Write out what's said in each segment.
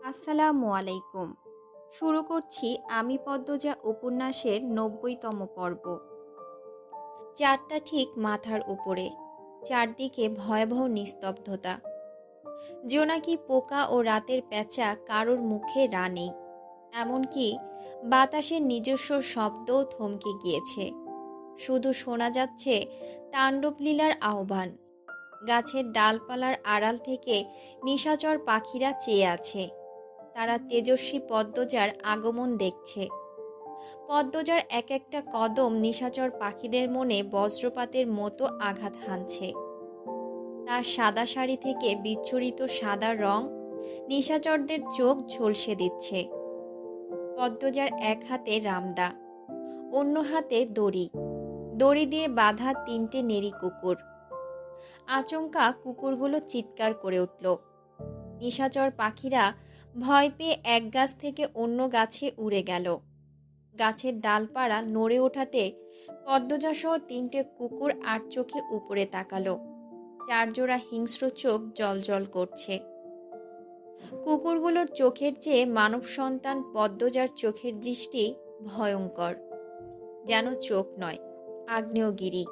আসসালামু আলাইকুম। শুরু করছি আমি পদ্মজা উপন্যাসের ৯০তম পর্ব। চাঁদটা ঠিক মাথার উপরে, চারদিকে ভয়াবহ নিস্তব্ধতা। জোনাকি পোকা ও রাতের প্যাঁচা কারোর মুখে রা নেই, এমনকি বাতাসের নিজস্ব শব্দও থমকে গিয়েছে। শুধু শোনা যাচ্ছে তাণ্ডবলীলার আহ্বান। গাছের ডালপালার আড়াল থেকে নিশাচর পাখিরা চেয়ে আছে, তারা তেজস্বী পদ্মজার আগমন দেখছে। পদ্মজার এক একটা কদম নিশাচর পাখিদের মনে বজ্রপাতের মতো আঘাত হানছে। তার সাদা শাড়ি থেকে বিচ্ছুরিত সাদা রং নিশাচরদের চোখ ঝলসে দিচ্ছে। পদ্মজার এক হাতে রামদা, অন্য হাতে দড়ি, দড়ি দিয়ে বাঁধা ৩টে নেড়ি কুকুর। আচমকা কুকুরগুলো চিৎকার করে উঠল। নিশাচর পাখিরা ভয় পেয়ে এক গাছ থেকে অন্য গাছে উড়ে গেল। গাছের ডালপাড়া নড়ে ওঠাতে পদ্মজাসহ ৩টে কুকুর আর চোখে উপরে তাকালো। চারজোড়া হিংস্র চোখ জ্বলজ্বল করছে। কুকুরগুলোর চোখের চেয়ে মানব সন্তান পদ্মজার চোখের দৃষ্টি ভয়ঙ্কর, যেন চোখ নয়, আগ্নেয়গিরি।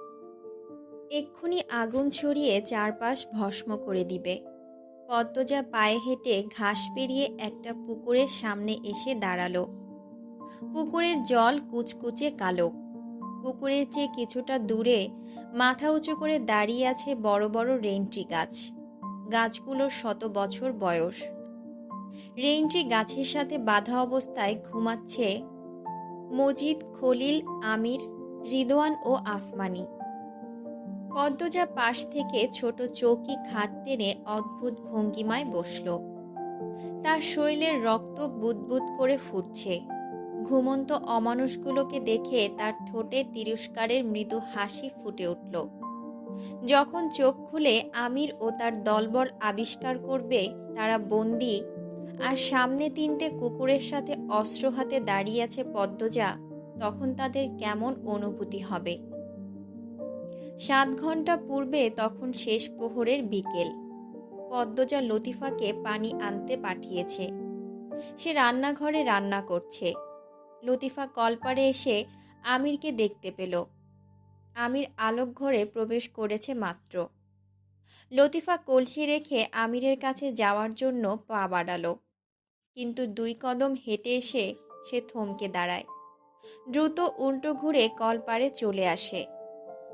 এক্ষুনি আগুন ছড়িয়ে চারপাশ ভস্ম করে দিবে। পদ্মজা পায়ে হেঁটে ঘাস পেরিয়ে একটা পুকুরের সামনে এসে দাঁড়ালো। পুকুরের জল কুচকুচে কালো। পুকুরের চেয়ে কিছুটা দূরে মাথা উঁচু করে দাঁড়িয়ে আছে বড় বড় রেইনট্রি গাছ। গাছগুলোর ১০০ বছর বয়স। রেইনট্রি গাছের সাথে বাঁধা অবস্থায় ঘুমাচ্ছে মজিদ, খলিল, আমির, রিদওয়ান ও আসমানি। পদ্মজা পাশ থেকে ছোট চৌকি খাট টেনে অদ্ভুত ভঙ্গিমায় বসল। তার শরীরের রক্ত বুদবুদ করে ফুটছে। ঘুমন্ত অমানুষগুলোকে দেখে তার ঠোঁটে তিরস্কারের মৃদু হাসি ফুটে উঠল। যখন চোখ খুলে আমির ও তার দলবল আবিষ্কার করবে তারা বন্দী, আর সামনে ৩টে কুকুরের সাথে অস্ত্র হাতে দাঁড়িয়ে আছে পদ্মজা, তখন তাদের কেমন অনুভূতি হবে। ৭ ঘন্টা পূর্বে তখন শেষ প্রহরের বিকেল। পদ্মজা লতিফাকে পানি আনতে পাঠিয়েছে। সে রান্নাঘরে রান্না করছে। লতিফা কলপারে এসে আমিরকে দেখতে পেল। আমির আলোক ঘরে প্রবেশ করেছে মাত্র। লতিফা কলসি রেখে আমিরের কাছে যাওয়ার জন্য পা বাড়ালো, কিন্তু ২ কদম হেঁটে এসে সে থমকে দাঁড়ায়। দ্রুত উল্টো ঘুরে কলপারে চলে আসে।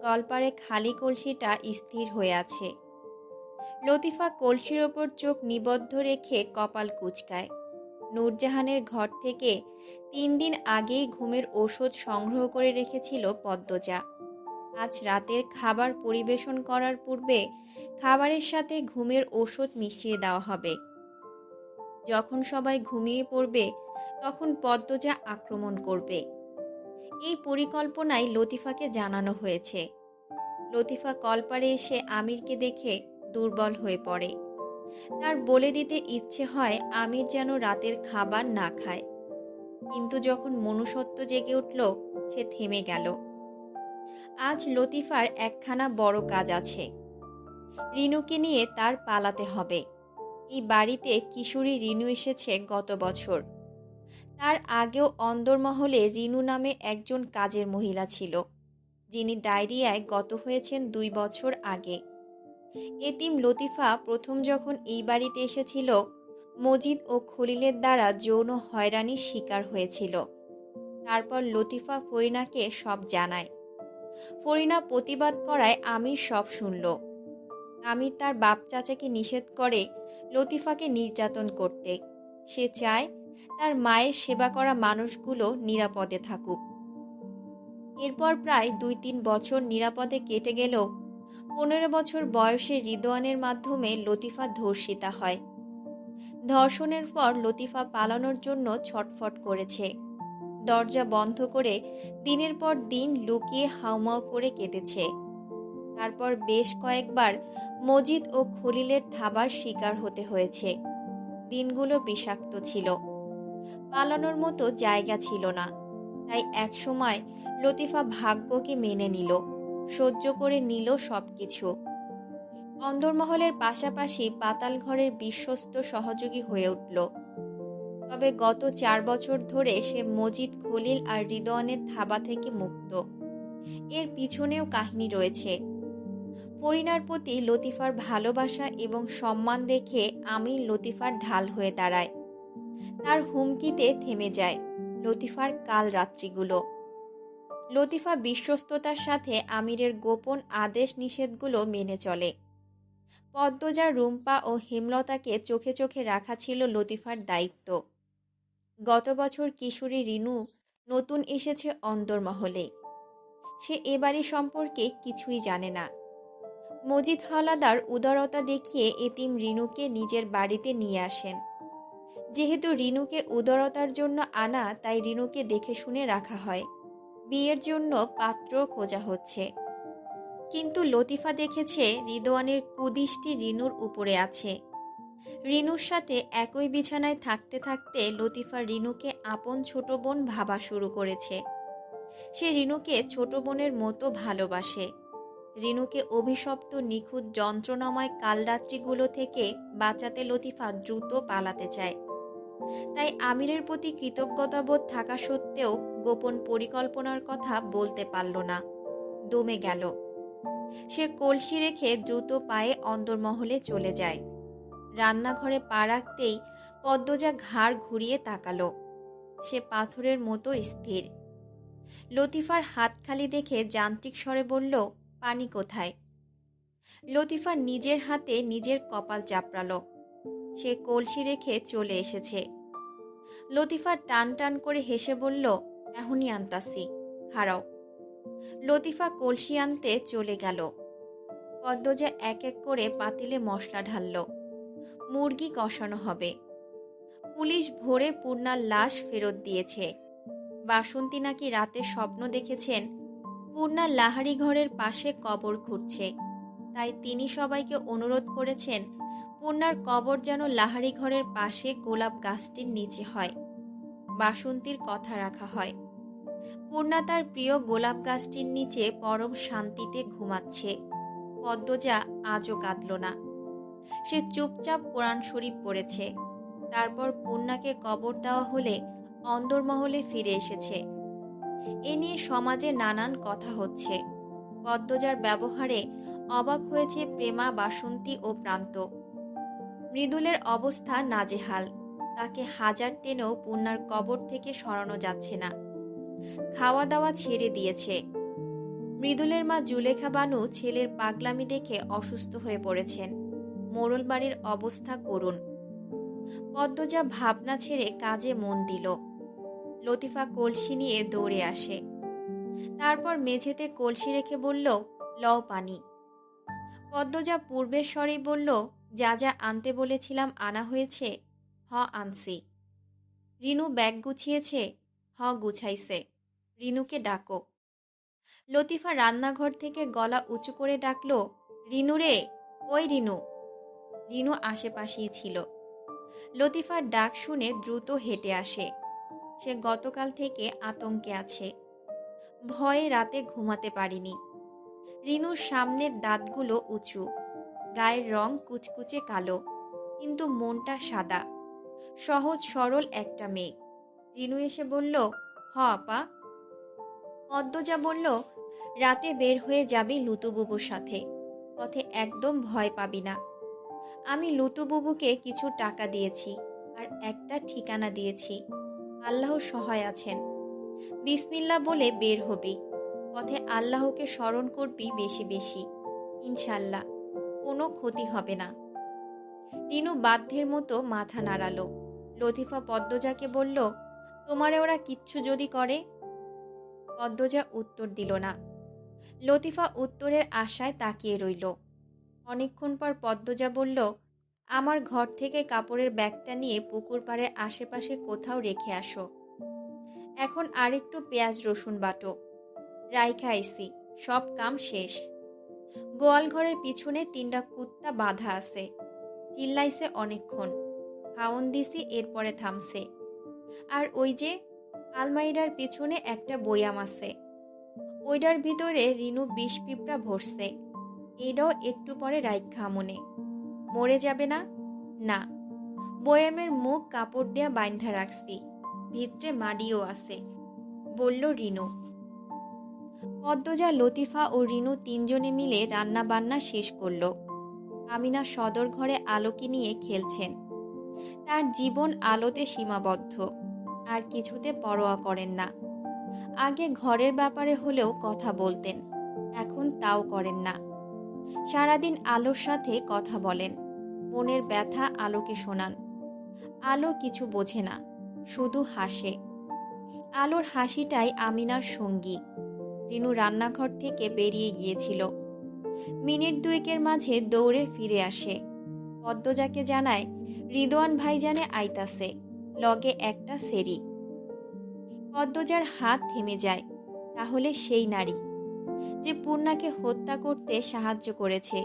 কলপারে খালি কলসিটা স্থির হয়ে আছে। লতিফা কলসির ওপর চোখ নিবদ্ধ রেখে কপাল কুঁচকায়। নূরজাহানের ঘর থেকে ৩ দিন আগেই ঘুমের ওষুধ সংগ্রহ করে রেখেছিল পদ্মজা। আজ রাতের খাবার পরিবেশন করার পূর্বে খাবারের সাথে ঘুমের ওষুধ মিশিয়ে দেওয়া হবে। যখন সবাই ঘুমিয়ে পড়বে তখন পদ্মজা আক্রমণ করবে। এই পরিকল্পনাই লতিফাকে জানানো হয়েছে। লতিফা কলপারে এসে আমিরকে দেখে দুর্বল হয়ে পড়ে। তার বলে দিতে ইচ্ছে হয় আমির যেন রাতের খাবার না খায়, কিন্তু যখন মনুষ্যত্ব জেগে উঠল সে থেমে গেল। আজ লতিফার একখানা বড় কাজ আছে। রিনুকে নিয়ে তার পালাতে হবে। এই বাড়িতে কিশোরী রিনু এসেছে গত বছর। তার আগেও অন্দরমহলে রিনু নামে একজন কাজের মহিলা ছিল, যিনি ডায়রিয়ায় গত হয়েছেন ২ বছর আগে। এতিম লতিফা প্রথম যখন এই বাড়িতে এসেছিল, মজিদ ও খলিলের দ্বারা যৌন হয়রানির শিকার হয়েছিল। তারপর লতিফা ফরিনাকে সব জানায়। ফরিনা প্রতিবাদ করায় আমির সব শুনল। আমির তার বাপ চাচাকে নিষেধ করে লতিফাকে নির্যাতন করতে। সে চায় তার মায়ের সেবা করা মানুষগুলো নিরাপদে থাকুক। এরপর প্রায় ২-৩ বছর নিরাপদে কেটে গেলেও ১৫ বছর বয়সে রিদওয়ানের মাধ্যমে লতিফা ধর্ষিতা হয়। ধর্ষণের পর লতিফা পালানোর জন্য ছটফট করেছে। দরজা বন্ধ করে দিনের পর দিন লুকিয়ে হাউমাউ করে কেঁদেছে। তারপর বেশ কয়েকবার মজিদ ও খলিলের থাবার শিকার হতে হয়েছে। দিনগুলো বিষাক্ত ছিল। পালানোর মতো জায়গা ছিল না। তাই একসময় লতিফা ভাগ্যকে মেনে নিল, সহ্য করে নিল সবকিছু। অন্দরমহলের পাশাপাশি পাতাল ঘরের বিশ্বস্ত সহযোগী হয়ে উঠল। তবে গত 4 বছর ধরে সে মজিদ, খলিল আর রিদওয়ানের থাবা থেকে মুক্ত। এর পিছনেও কাহিনী রয়েছে। ফরিনার প্রতি লতিফার ভালোবাসা এবং সম্মান দেখে আমির লতিফার ঢাল হয়ে দাঁড়ায়। তার হুমকিতে থেমে যায় লতিফার কাল রাত্রিগুলো। লতিফা বিশ্বস্ততার সাথে আমিরের গোপন আদেশ নিষেধগুলো মেনে চলে। পদ্মজা, রুম্পা ও হেমলতাকে চোখে চোখে রাখা ছিল লতিফার দায়িত্ব। গত বছর কিশোরী রিনু নতুন এসেছে অন্দরমহলে। সে এ বাড়ি সম্পর্কে কিছুই জানে না। মজিদ হাওলাদার উদারতা দেখিয়ে এতিম রিনুকে নিজের বাড়িতে নিয়ে আসেন। যেহেতু রিনুকে উদারতার জন্য আনা, তাই রিনুকে দেখে শুনে রাখা হয়। বিয়ের জন্য পাত্র খোঁজা হচ্ছে। কিন্তু লতিফা দেখেছে রিদওয়ানের কুদৃষ্টি রিনুর উপরে আছে। রিনুর সাথে একই বিছানায় থাকতে থাকতে লতিফা রিনুকে আপন ছোট বোন ভাবা শুরু করেছে। সে রিনুকে ছোট বোনের মতো ভালোবাসে। রিনুকে অভিশপ্ত নিখুঁত যন্ত্রণাময় কালরাত্রিগুলো থেকে বাঁচাতে লতিফা দ্রুত পালাতে চায়। তাই আমিরের প্রতি কৃতজ্ঞতাবোধ থাকা সত্ত্বেও গোপন পরিকল্পনার কথা বলতে পারল না। দমে গেল। সে কলসি রেখে দ্রুত পায়ে অন্দরমহলে চলে যায়। রান্নাঘরে পা রাখতেই পদ্মজা ঘাড় ঘুরিয়ে তাকালো। সে পাথরের মতো স্থির। লতিফার হাত খালি দেখে যান্ত্রিক স্বরে বলল, পানি কোথায়? লতিফা নিজের হাতে নিজের কপাল চাপড়ালো। সে কলসি রেখে চলে এসেছে। লতিফা টান টান করে হেসে বলল, এখনই আনতাসি, খাড়াও। লতিফা কলসি আনতে চলে গেল। পদ্মজা এক এক করে পাতিলে মশলা ঢালল। মুরগি কষানো হবে। পুলিশ ভোরে পূর্ণার লাশ ফেরত দিয়েছে। বাসন্তী নাকি রাতে স্বপ্ন দেখেছেন পূর্ণা লাহারি ঘরের পাশে কবর খুঁড়ছে। তাই তিনি সবাইকে অনুরোধ করেছেন পূর্ণার কবর যেন লাহারি ঘরের পাশে গোলাপ গাছটির নিচে হয়। বাসন্তীর কথা রাখা হয়। পূর্ণা তার প্রিয় গোলাপ গাছটির নিচে পরম শান্তিতে ঘুমাচ্ছে। পদ্মজা আজও কাঁদল না। সে চুপচাপ কোরআন শরীফ পড়েছে। তারপর পূর্ণাকে কবর দেওয়া হলে অন্দরমহলে ফিরে এসেছে। এ নিয়ে সমাজে নানান কথা হচ্ছে। পদ্মজার ব্যবহারে অবাক হয়েছে প্রেমা, বাসন্তী ও প্রান্ত। মৃদুলের অবস্থা নাজেহাল। তাকে হাজার টেনেও পূর্ণার কবর থেকে সরানো যাচ্ছে না। খাওয়া দাওয়া ছেড়ে দিয়েছে। মৃদুলের মা জুলেখা বানু ছেলের পাগলামি দেখে অসুস্থ হয়ে পড়েছেন। মোড়ল বাড়ির অবস্থা করুণ। পদ্মজা ভাবনা ছেড়ে কাজে মন দিল। লতিফা কলসি নিয়ে দৌড়ে আসে। তারপর মেঝেতে কলসি রেখে বলল, লও পানি। পদ্মজা পূর্বের স্বরেই বলল, যা যা আনতে বলেছিলাম আনা হয়েছে? হ, আনছি। রিনু ব্যাগ গুছিয়েছে? হ, গুছাইছে। রিনুকে ডাকো। লতিফা রান্নাঘর থেকে গলা উঁচু করে ডাকল, রিনু রে, ওই রিনু। রিনু আশেপাশেই ছিল। লতিফার ডাক শুনে দ্রুত হেঁটে আসে। সে গতকাল থেকে আতঙ্কে আছে। ভয়ে রাতে ঘুমাতে পারিনি। রিনুর সামনের দাঁতগুলো উঁচু, গায়ের রং কুচকুচে কালো, কিন্তু মনটা সাদা। সহজ সরল একটা মেয়ে। রিনু এসে বলল, হ আপা। পদ্মজা বলল, রাতে বের হয়ে যাবি লুতুবুবুর সাথে। পথে একদম ভয় পাবি না। আমি লুতুবুবুকে কিছু টাকা দিয়েছি আর একটা ঠিকানা দিয়েছি। আল্লাহ সহায় আছেন। বিসমিল্লাহ বলে বের হবি। পথে আল্লাহকে স্মরণ করবি বেশি বেশি। ইনশাল্লাহ কোনো ক্ষতি হবে না। রিনু বাধ্যের মতো মাথা নাড়ালো। লতিফা পদ্মজাকে বলল, তোমারে ওরা কিচ্ছু যদি করে? পদ্মজা উত্তর দিল না। লতিফা উত্তরের আশায় তাকিয়ে রইল। অনেকক্ষণ পর পদ্মজা বলল, আমার ঘর থেকে কাপড়ের ব্যাগটা নিয়ে পুকুর পাড়ের আশেপাশে কোথাও রেখে আসো। এখন আরেকটু পেঁয়াজ রসুন বাটো। রাইখা আইছি, সব কাম শেষ। গোয়াল ঘরের পিছনে 3টা কুত্তা বাঁধা আছে। চিল্লাইছে অনেকক্ষণ। খাওন দিছি, এরপরে থামছে। আর ওই যে আলমারিটার পিছনে একটা বয়াম আছে। ওইটার ভিতরে রিনু বিষ পিঁপড়া ভরছে। এইটাও একটু পরে রাইখা মনে। মরে যাবে না? না। বয়ামের মুখ কাপড় দিয়া বাইন্ধা রাখছি, ভিতরে মাড়িও আছে, বলল রিনু। পদ্মজা, লতিফা ও রিনু তিনজনে মিলে রান্না বান্না শেষ করল। আমিনা সদর ঘরে আলোকে নিয়ে খেলছেন। তার জীবন আলোতে সীমাবদ্ধ, আর কিছুতে পরোয়া করেন না। আগে ঘরের ব্যাপারে হলেও কথা বলতেন, এখন তাও করেন না। সারাদিন আলোর সাথে কথা বলেন, মনের ব্যথা আলোকে শোনান। আলো কিছু বোঝে না, শুধু হাসে। আলোর হাসিটাই আমিনার সঙ্গী। রিনু রান্নাঘর থেকে বেরিয়ে গিয়েছিল। মিনিট দুয়েকের মাঝে দৌড়ে ফিরে আসে। পদ্মজাকে জানায় রিদওয়ান ভাইজানে আইতাছে, লগে একটা সেরি। পদ্মজার হাত থেমে যায়। তাহলে সেই নারী যে পূর্ণাকে হত্যা করতে সাহায্য করেছে।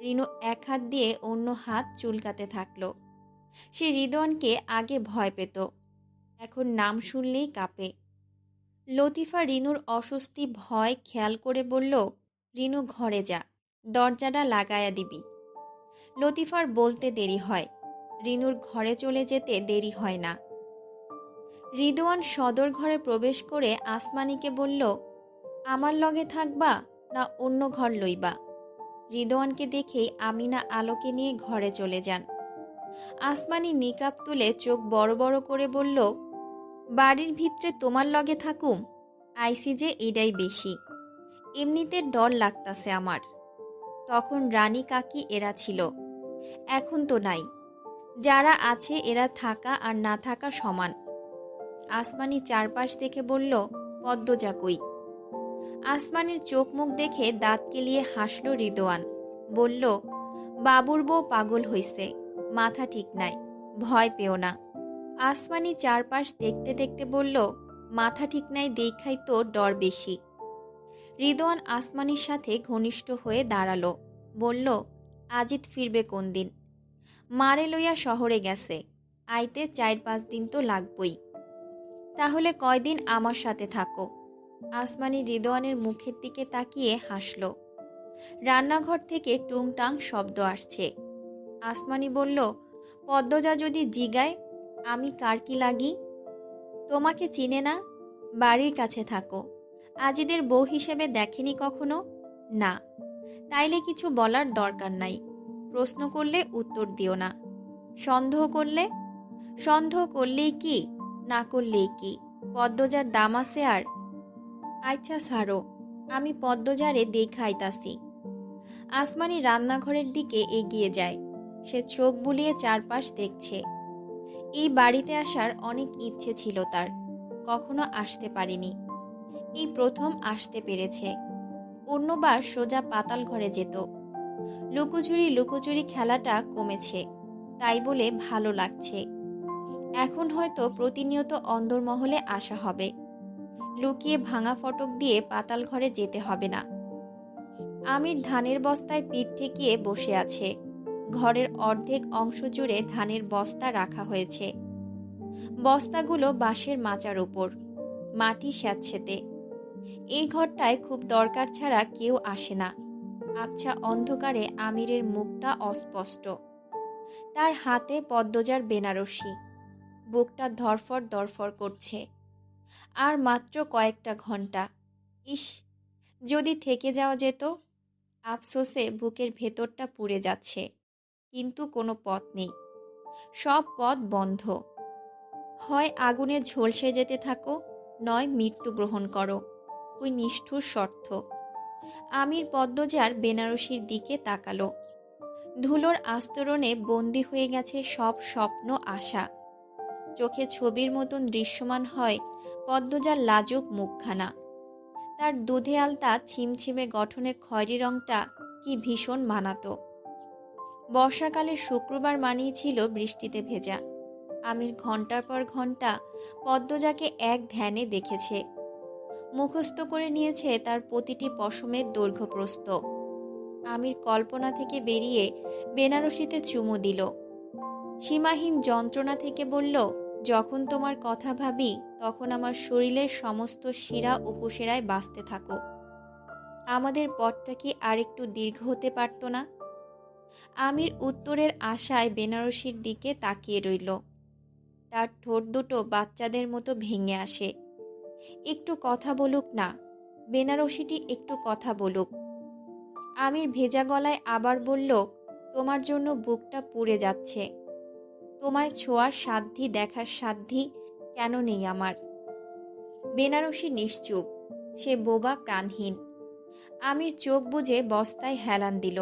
রিনু এক হাত দিয়ে অন্য হাত চুলকাতে থাকলো। সে রিদওয়ানকে আগে ভয় পেত, এখন নাম শুনলেই কাঁপে। লতিফা রিনুর অস্বস্তি ভয় খেয়াল করে বলল, রিনু ঘরে যা, দরজাটা লাগায়া দিবি। লতিফার বলতে দেরি হয়, রিনুর ঘরে চলে যেতে দেরি হয় না। রিদওয়ান সদর ঘরে প্রবেশ করে আসমানিকে বলল, আমার লগে থাকবা না অন্য ঘর লইবা? রিদওয়ানকে দেখেই আমিনা আলোকে নিয়ে ঘরে চলে যান। আসমানি নিকাব তুলে চোখ বড় বড় করে বলল, বাড়ির ভিতরে তোমার লগে থাকুম? আইসি যে এটাই বেশি, এমনিতে ডর লাগতাছে আমার। তখন রানী কাকি এরা ছিল, এখন তো নাই। যারা আছে এরা থাকা আর না থাকা সমান। আসমানি চারপাশ দেখে বলল, পদ্মজা কই? আসমানির চোখ মুখ দেখে দাঁত কেলিয়ে হাসল রিদওয়ান। বলল, বাবুর বউ পাগল হইছে, মাথা ঠিক নাই, ভয় পেও না। আসমানি চারপাশ দেখতে দেখতে বলল, মাথা ঠিক নাই দেখাই তো ডর বেশি। রিদওয়ান আসমানির সাথে ঘনিষ্ঠ হয়ে দাঁড়ালো, বলল, আজিত ফিরবে কোন দিন? মারে লইয়া শহরে গেছে, আইতে 4-5 দিন তো লাগবই। তাহলে কয়দিন আমার সাথে থাকো? আসমানি রিদওয়ানের মুখের দিকে তাকিয়ে হাসল। রান্নাঘর থেকে টুংটাং শব্দ আসছে। আসমানি বলল, পদ্মজা যদি জিগায় আমি কার কি লাগি? তোমাকে চিনে না, বাড়ির কাছে থাকো, আজিদের বউ হিসেবে দেখেনি কখনো? না, তাইলে কিছু বলার দরকার নাই। প্রশ্ন করলে উত্তর দিও না। সন্দেহ করলেই কি, না করলেই কি, পদ্মজার দাম আছে আর? আচ্ছা ছাড়ো, আমি পদ্মজারে দেখাইতাছি। আসমানি রান্নাঘরের দিকে এগিয়ে যায়। সে চোখ বুলিয়ে চারপাশ দেখছে। এই বাড়িতে আসার অনেক ইচ্ছে ছিল তার, কখনো আসতে পারেনি। এই প্রথম আসতে পেরেছে। অন্যবার সোজা পাতাল ঘরে যেত। লুকোচুরি খেলাটা কমেছে, তাই বলে ভালো লাগছে। এখন হয়তো প্রতিনিয়ত অন্দরমহলে আসা হবে। লুকিয়ে ভাঙা ফটক দিয়ে পাতাল ঘরে যেতে হবে না। আমির ধানের বস্তায় পিঠ ঠেকিয়ে বসে আছে। ঘরের অর্ধেক অংশ জুড়ে ধানের বস্তা রাখা হয়েছে। বস্তাগুলো বাঁশের মাচার উপর, মাটি স্যাঁতসেঁতে। এই ঘরটায় খুব দরকার ছাড়া কেউ আসে না। আবছা অন্ধকারে আমিরের মুখটা অস্পষ্ট। তার হাতে পদ্মজার বেনারসি। বুকটা ধরফর দরফর করছে। আর মাত্র কয়েকটা ঘন্টা। ইস, যদি থেকে যাওয়া যেত। আফসোসে বুকের ভেতরটা পুড়ে যাচ্ছে, কিন্তু কোনো পথ নেই। সব পথ বন্ধ। হয় আগুনে ঝলসে যেতে থাকো, নয় মৃত্যু গ্রহণ করো। ওই নিষ্ঠুর শর্ত। আমির পদ্মজার বেনারসির দিকে তাকালো। ধুলোর আস্তরণে বন্দি হয়ে গেছে সব স্বপ্ন আশা। চোখে ছবির মতন দৃশ্যমান হয় পদ্মজার লাজুক মুখখানা। তার দুধে আলতা ছিমছিমে গঠনে খয়েরি রংটা কি ভীষণ মানাতো। বর্ষাকালে শুক্রবার মানিয়েছিল বৃষ্টিতে ভেজা। আমির ঘন্টার পর ঘন্টা পদ্মজাকে এক ধ্যানে দেখেছে। মুখস্থ করে নিয়েছে তার প্রতিটি পশমের দৈর্ঘ্যপ্রস্থ। আমির কল্পনা থেকে বেরিয়ে বেনারসিতে চুমু দিল। সীমাহীন যন্ত্রণা থেকে বলল, যখন তোমার কথা ভাবি তখন আমার শরীরের সমস্ত শিরা উপশিরায় বাঁচতে থাকো। আমাদের পথটা কি আর একটু দীর্ঘ হতে পারত না? আমির উত্তরের আশায় বেনারসির দিকে তাকিয়ে রইল। তার ঠোঁট দুটো বাচ্চাদের মতো ভেঙে আসে। একটু কথা বলুক না, বেনারসিটি একটু কথা বলুক। আমির ভেজা গলায় আবার বলল, তোমার জন্য বুকটা পুড়ে যাচ্ছে। তোমায় ছোঁয়ার সাধ্যি দেখার সাধ্যি কেন নেই আমার? বেনারসি নিশ্চুপ, সে বোবা প্রাণহীন। আমির চোখ বুজে বস্তায় হেলান দিল।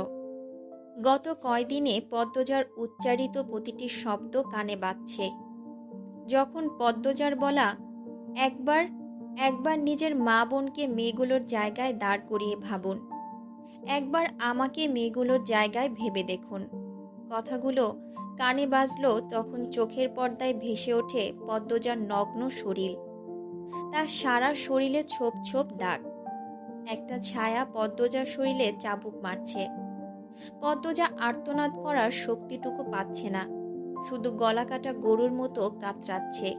গত কয়দিনে পদ্মজার উচ্চারিত প্রতিটি শব্দ কানে বাজছে। যখন পদ্মজার বলা, একবার একবার নিজের মা বোনকে মেয়েগুলোর জায়গায় দাঁড় করিয়ে ভাবুন, একবার আমাকে মেয়েগুলোর জায়গায় ভেবে দেখুন, কথাগুলো কানে বাজলো, তখন চোখের পর্দায় ভেসে ওঠে পদ্মজার নগ্ন শরীর। তার সারা শরীরে ছোপ ছোপ দাগ। একটা ছায়া পদ্মজার শরীরে চাবুক মারছে। পদ্মজা আর্তনাদ করার শক্তিটুকু পাচ্ছে না, শুধু গলা কাটা গরুর মতো কাতরাচ্ছে।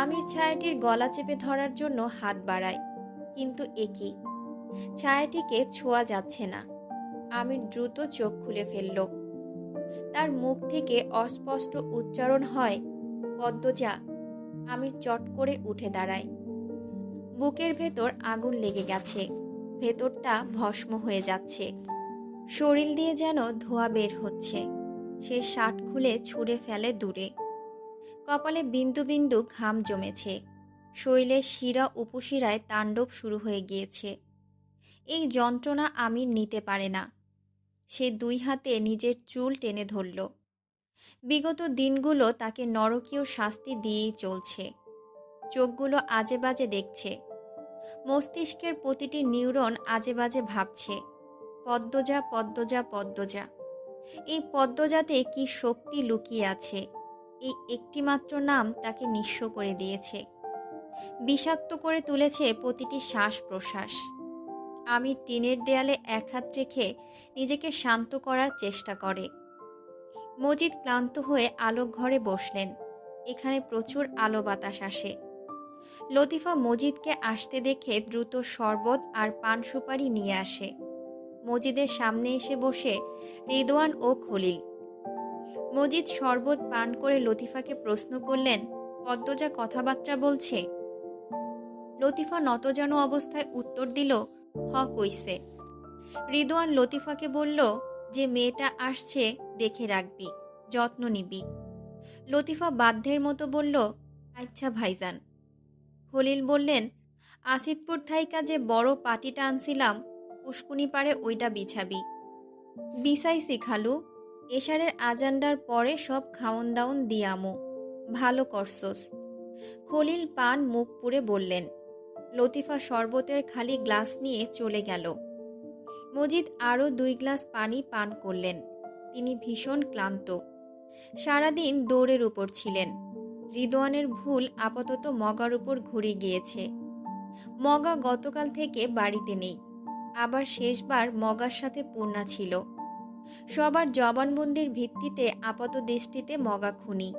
আমির ছায়াটির গলা চেপে ধরার জন্য হাত বাড়ায়, কিন্তু একই, ছায়াটিকে ছোঁয়া যাচ্ছে না। আমির দ্রুত চোখ খুলে ফেলল। তার মুখ থেকে অস্পষ্ট উচ্চারণ হয়, পদ্মজা। আমির চট করে উঠে দাঁড়ায়। বুকের ভেতর আগুন লেগে গেছে, ভেতরটা ভস্ম হয়ে যাচ্ছে। শরীর দিয়ে যেন ধোঁয়া বের হচ্ছে। সে শার্ট খুলে ছুঁড়ে ফেলে দূরে। কপালে বিন্দু বিন্দু ঘাম জমেছে। শরীরের শিরা উপশিরায় তাণ্ডব শুরু হয়ে গিয়েছে। এই যন্ত্রণা আমির নিতে পারে না। সে দুই হাতে নিজের চুল টেনে ধরল। বিগত দিনগুলো তাকে নরকীয় শাস্তি দিয়েই চলছে। চোখগুলো আজে বাজে দেখছে। মস্তিষ্কের প্রতিটি নিউরন আজে বাজে ভাবছে, পদ্মজা, পদ্মজা, পদ্মজা। এই পদ্মজাতে কি শক্তি লুকিয়ে আছে? এই একটিমাত্র নাম তাকে নিঃস্ব করে দিয়েছে, বিষাক্ত করে তুলেছে প্রতিটি শ্বাস প্রশ্বাস। আমি টিনের দেয়ালে এক হাত রেখে নিজেকে শান্ত করার চেষ্টা করে। মজিদ ক্লান্ত হয়ে আলোক ঘরে বসলেন। এখানে প্রচুর আলো বাতাস আসে। লতিফা মজিদকে আসতে দেখে দ্রুত শরবত আর পান সুপারি নিয়ে আসে। মজিদের সামনে এসে বসে রিদওয়ান ও খলিল। মজিদ শরবত পান করে লতিফাকে প্রশ্ন করলেন, পদ্মজা কথাবার্তা বলছে? লতিফা নতজানু অবস্থায় উত্তর দিল, হ কইছে। রিদওয়ান লতিফাকে বলল, যে মেয়েটা আসছে দেখে রাখবি, যত্ন নিবি। লতিফা বাধ্যের মতো বলল, আচ্ছা ভাইজান। খলিল বললেন, আসিদপুর থাইকা যে বড় পাটিটা আনছিলাম, পুষ্কুনি পারে ওইটা বিছাবি। বিছাইছি খালু, এশারের আজান্ডার পরে সব খাওন দাওন দিয়ামু। ভালো করছস। খলিল পান মুখ পুড়ে বললেন। লতিফা শরবতের খালি গ্লাস নিয়ে চলে গেল। মজিদ আরও 2 গ্লাস পানি পান করলেন। তিনি ভীষণ ক্লান্ত। সারাদিন দৌড়ের উপর ছিলেন। রিদওয়ানের ভুল আপাতত মগার উপর ঘুরে গিয়েছে। মগা গতকাল থেকে বাড়িতে নেই। আবার শেষবার মগার সাথে পূর্ণা ছিল। সবার জবানবন্দির ভিত্তিতে আপাত দৃষ্টিতে মগা খুনি।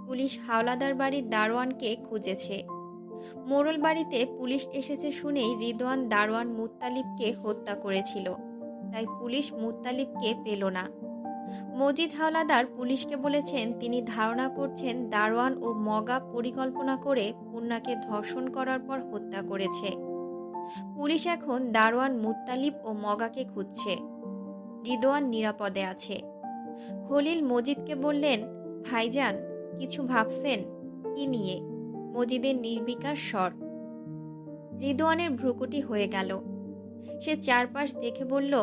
পুলিশ হাওলাদার বাড়ির দারোয়ানকে খুঁজেছে। মোড়ল বাড়িতে পুলিশ এসেছে শুনেই রিদওয়ান দারোয়ান মুত্তালিবকে হত্যা করেছিল, তাই পুলিশ মুত্তালিবকে পেল না। মজিদ হাওলাদার পুলিশকে বলেছেন তিনি ধারণা করছেন দারোয়ান ও মগা পরিকল্পনা করে পূর্ণাকে ধর্ষণ করার পর হত্যা করেছে। পুলিশ এখন দারোয়ান মুত্তালিব ও মগাকে খুঁজছে। রিদওয়ান নিরাপদে আছে। খলিল মজিদকে বললেন, ভাইজান কিছু ভাবছেন? কি নিয়ে? মজিদের নির্বিকার স্বর। রিদওয়ানের ভ্রুকুটি হয়ে গেল। সে চারপাশ দেখে বলল,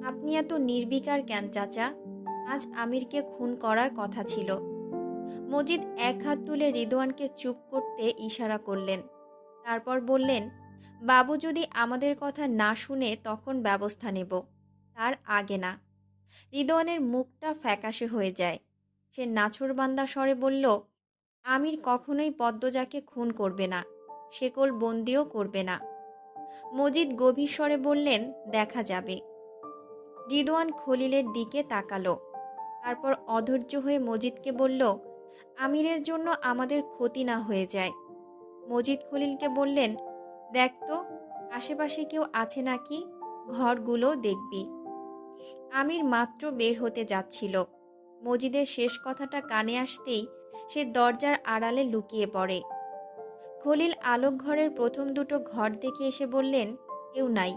আপনি এত নির্বিকার কেন চাচা? আজ আমিরকে খুন করার কথা ছিল। মজিদ এক হাত তুলে রিদওয়ানকে চুপ করতে ইশারা করলেন। তারপর বললেন, বাবু যদি আমাদের কথা না শুনে তখন ব্যবস্থা নেব, তার আগে না। রিদওয়ানের মুখটা ফ্যাকাশে হয়ে যায়। সে নাছোড়বান্দা স্বরে বলল, আমির কখনোই পদ্মজাকে খুন করবে না, শেকল বন্দিও করবে না। মজিদ গভীর স্বরে বললেন, দেখা যাবে। রিদওয়ান খলিলের দিকে তাকালো। তারপর অধৈর্য হয়ে মজিদকে বলল, আমিরের জন্য আমাদের ক্ষতি না হয়ে যায়। মজিদ খলিলকে বললেন, দেখ তো আশেপাশে কেউ আছে নাকি, ঘরগুলো দেখবি। আমির মাত্র বের হতে যাচ্ছিল। মজিদের শেষ কথাটা কানে আসতেই সে দরজার আড়ালে লুকিয়ে পড়ে। খলিল আলোক ঘরের প্রথম দুটো ঘর দেখে এসে বললেন, কেউ নাই।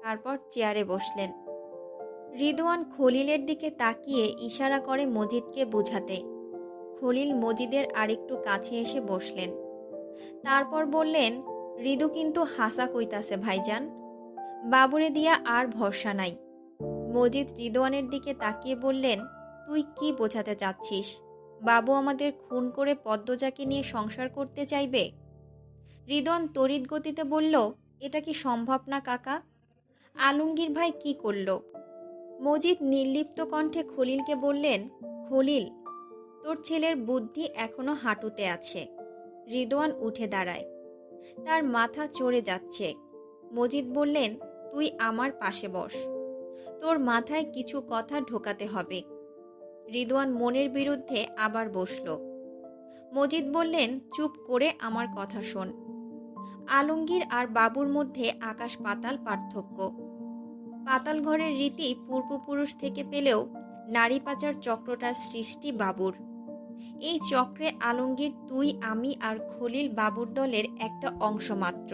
তারপর চেয়ারে বসলেন। রিদওয়ান খলিলের দিকে তাকিয়ে ইশারা করে মজিদকে বোঝাতে। খলিল মজিদের আরেকটু কাছে এসে বসলেন। তারপর বললেন, রিদু কিন্তু হাসা কইতাছে ভাইজান, বাবুরে দিয়া আর ভরসা নাই। মজিদ রিদওয়ানের দিকে তাকিয়ে বললেন, তুই কি বোঝাতে চাচ্ছিস? বাবু আমাদের খুন করে পদ্মজাকে নিয়ে সংসার করতে চাইবে? রিদওয়ান তড়িৎ গতিতে বলল, এটা কি সম্ভব না কাকা? আলমগীর ভাই কি করল? মজিদ নির্লিপ্ত কণ্ঠে খলিলকে বললেন, খলিল, তোর ছেলের বুদ্ধি এখনো হাঁটুতে আছে। রিদওয়ান উঠে দাঁড়ায়। তার মাথা চড়ে যাচ্ছে। মজিদ বললেন, তুই আমার পাশে বস, তোর মাথায় কিছু কথা ঢোকাতে হবে। রিদওয়ান মনের বিরুদ্ধে আবার বসল। মজিদ বললেন, চুপ করে আমার কথা শোন। আলমগীর আর বাবুর মধ্যে আকাশ পাতাল পার্থক্য। পাতাল ঘরের রীতি পূর্বপুরুষ থেকে পেলেও নারী পাচার চক্রটার সৃষ্টি বাবুর। এই চক্রে আলমগীর, তুই, আমি আর খলিল বাবুর দলের একটা অংশ মাত্র।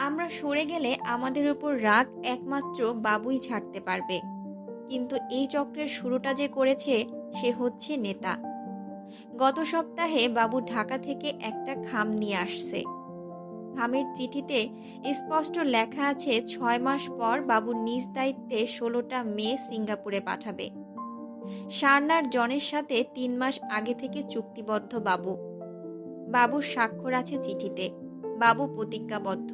আমরা সরে গেলে আমাদের উপর রাগ একমাত্র বাবুই ছাড়তে পারবে। কিন্তু এই চক্রের শুরুটা যে করেছে সে হচ্ছে নেতা। গত সপ্তাহে বাবু ঢাকা থেকে একটা খাম নিয়ে আসছে। খামের চিঠিতে স্পষ্ট লেখা আছে 6 মাস পর বাবু নিজ দায়িত্বে 16টা মেয়ে সিঙ্গাপুরে পাঠাবে। সারনার জনের সাথে 3 মাস আগে থেকে চুক্তিবদ্ধ বাবু। বাবুর স্বাক্ষর আছে চিঠিতে। বাবু প্রতিজ্ঞাবদ্ধ।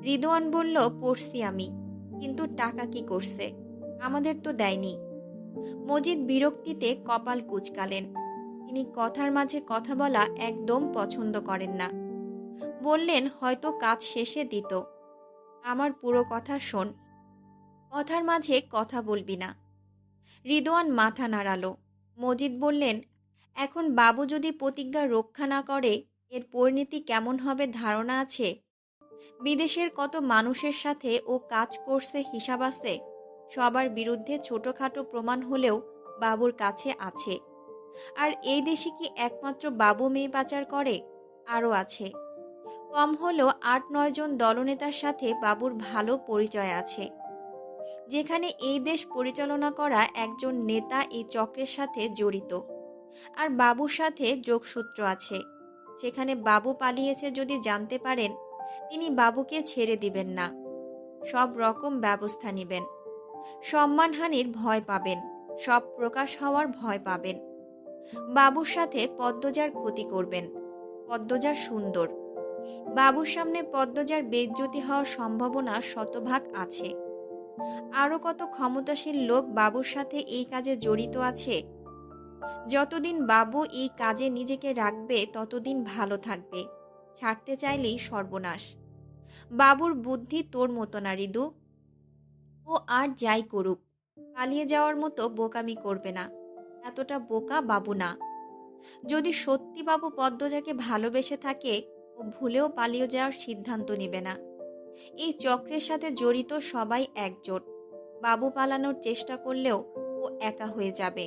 রিদওয়ান বলল, পড়ছি আমি, কিন্তু টাকা কি করছে? আমাদের তো দেয়নি। মজিদ বিরক্তিতে কপাল কুঁচকালেন। তিনি কথার মাঝে কথা বলা একদম পছন্দ করেন না। বললেন, হয়তো কাজ শেষে দিত। আমার পুরো কথা শোন, কথার মাঝে কথা বলবি না। রিদওয়ান মাথা নাড়ালো। মজিদ বললেন, এখন বাবু যদি প্রতিজ্ঞা রক্ষা না করে এর পরিণতি কেমন হবে ধারণা আছে? বিদেশের কত মানুষের সাথে ও কাজ করছে হিসাব আছে। সবার বিরুদ্ধে ছোটখাটো প্রমাণ হলেও বাবুর কাছে আছে। আর এই দেশে কি একমাত্র বাবু মেয়ে পাচার করে? আরও আছে। কম হলেও 8-9 জন দলনেতার সাথে বাবুর ভালো পরিচয় আছে। যেখানে এই দেশ পরিচালনা করা একজন নেতা এই চক্রের সাথে জড়িত আর বাবুর সাথে যোগসূত্র আছে, সেখানে বাবু পালিয়েছে যদি জানতে পারেন, তিনি বাবুকে ছেড়ে দিবেন না। সব রকম ব্যবস্থা নেবেন। সম্মানহানির ভয় পাবেন। সব প্রকাশ হওয়ার ভয় পাবেন। বাবুর সাথে পদ্মজার ক্ষতি করবেন। পদ্মজা সুন্দর। বাবুর সামনে পদ্মজার বেইজ্জতি হওয়ার সম্ভাবনা শতভাগ আছে। আরও কত ক্ষমতাশীল লোক বাবুর সাথে এই কাজে জড়িত আছে। যতদিন বাবু এই কাজে নিজেকে রাখবে ততদিন ভালো থাকবে। ছাড়তে চাইলেই সর্বনাশ। বাবুর বুদ্ধি তোর মতো না রিদু। ও আর যাই করুক, পালিয়ে যাওয়ার মতো বোকামি করবে না। এতটা বোকা বাবু না। যদি সত্যি বাবু পদ্মজাকে ভালোবেসে থাকে, ও ভুলেও পালিয়ে যাওয়ার সিদ্ধান্ত নেবে না। এই চক্রের সাথে জড়িত সবাই একজোট। বাবু পালানোর চেষ্টা করলেও ও একা হয়ে যাবে।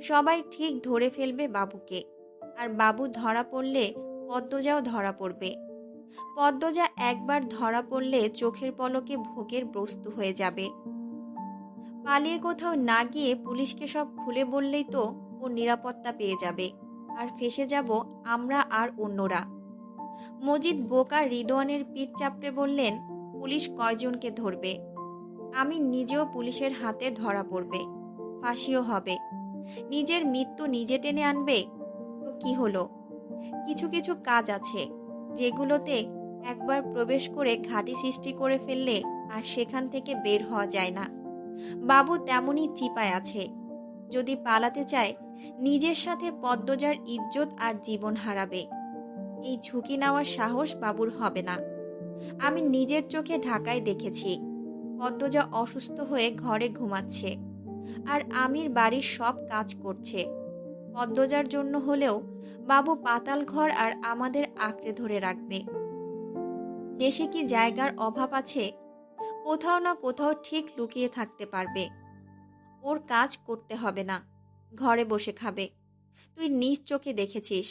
সবাই ঠিক ধরে ফেলবে বাবুকে। আর বাবু ধরা পড়লে পদ্মজাও ধরা পড়বে। পদ্মজা একবার ধরা পড়লে চোখের পলকে ভোগের বস্তু হয়ে যাবে। পালিয়ে কোথাও না গিয়ে পুলিশকে সব খুলে বললেই তো ও নিরাপত্তা পেয়ে যাবে। আর ফেঁসে যাব আমরা আর অন্যরা। মজিদ বোকা রিদওয়ানের পিঠ চাপড়ে বললেন, পুলিশ কয়জনকে ধরবে? আমি নিজেও পুলিশের হাতে ধরা পড়বে, ফাঁসিও হবে। নিজের মৃত্যু নিজে টেনে আনবে তো কি হলো? কিছু কিছু কাজ আছে যেগুলোতে একবার প্রবেশ করে ঘাঁটি সৃষ্টি করে ফেললে আর সেখান থেকে বের হওয়া যায় না। বাবু তেমনই চিপায় আছে। যদি পালাতে চায়, নিজের সাথে পদ্মজার ইজ্জত আর জীবন হারাবে। এই ঝুঁকি নেওয়ার সাহস বাবুর হবে না। আমি নিজের চোখে ঢাকায় দেখেছি। পদ্মজা অসুস্থ হয়ে ঘরে ঘুমাচ্ছে আর আমির বাড়ির সব কাজ করছে। পদ্মজার জন্য হলেও বাবু পাতাল ঘর আর আমাদের আঁকড়ে ধরে রাখবে। দেশে কি জায়গার অভাব আছে? কোথাও না কোথাও ঠিক লুকিয়ে থাকতে পারবে। ওর কাজ করতে হবে না, ঘরে বসে খাবে। তুই নিজ চোখে দেখেছিস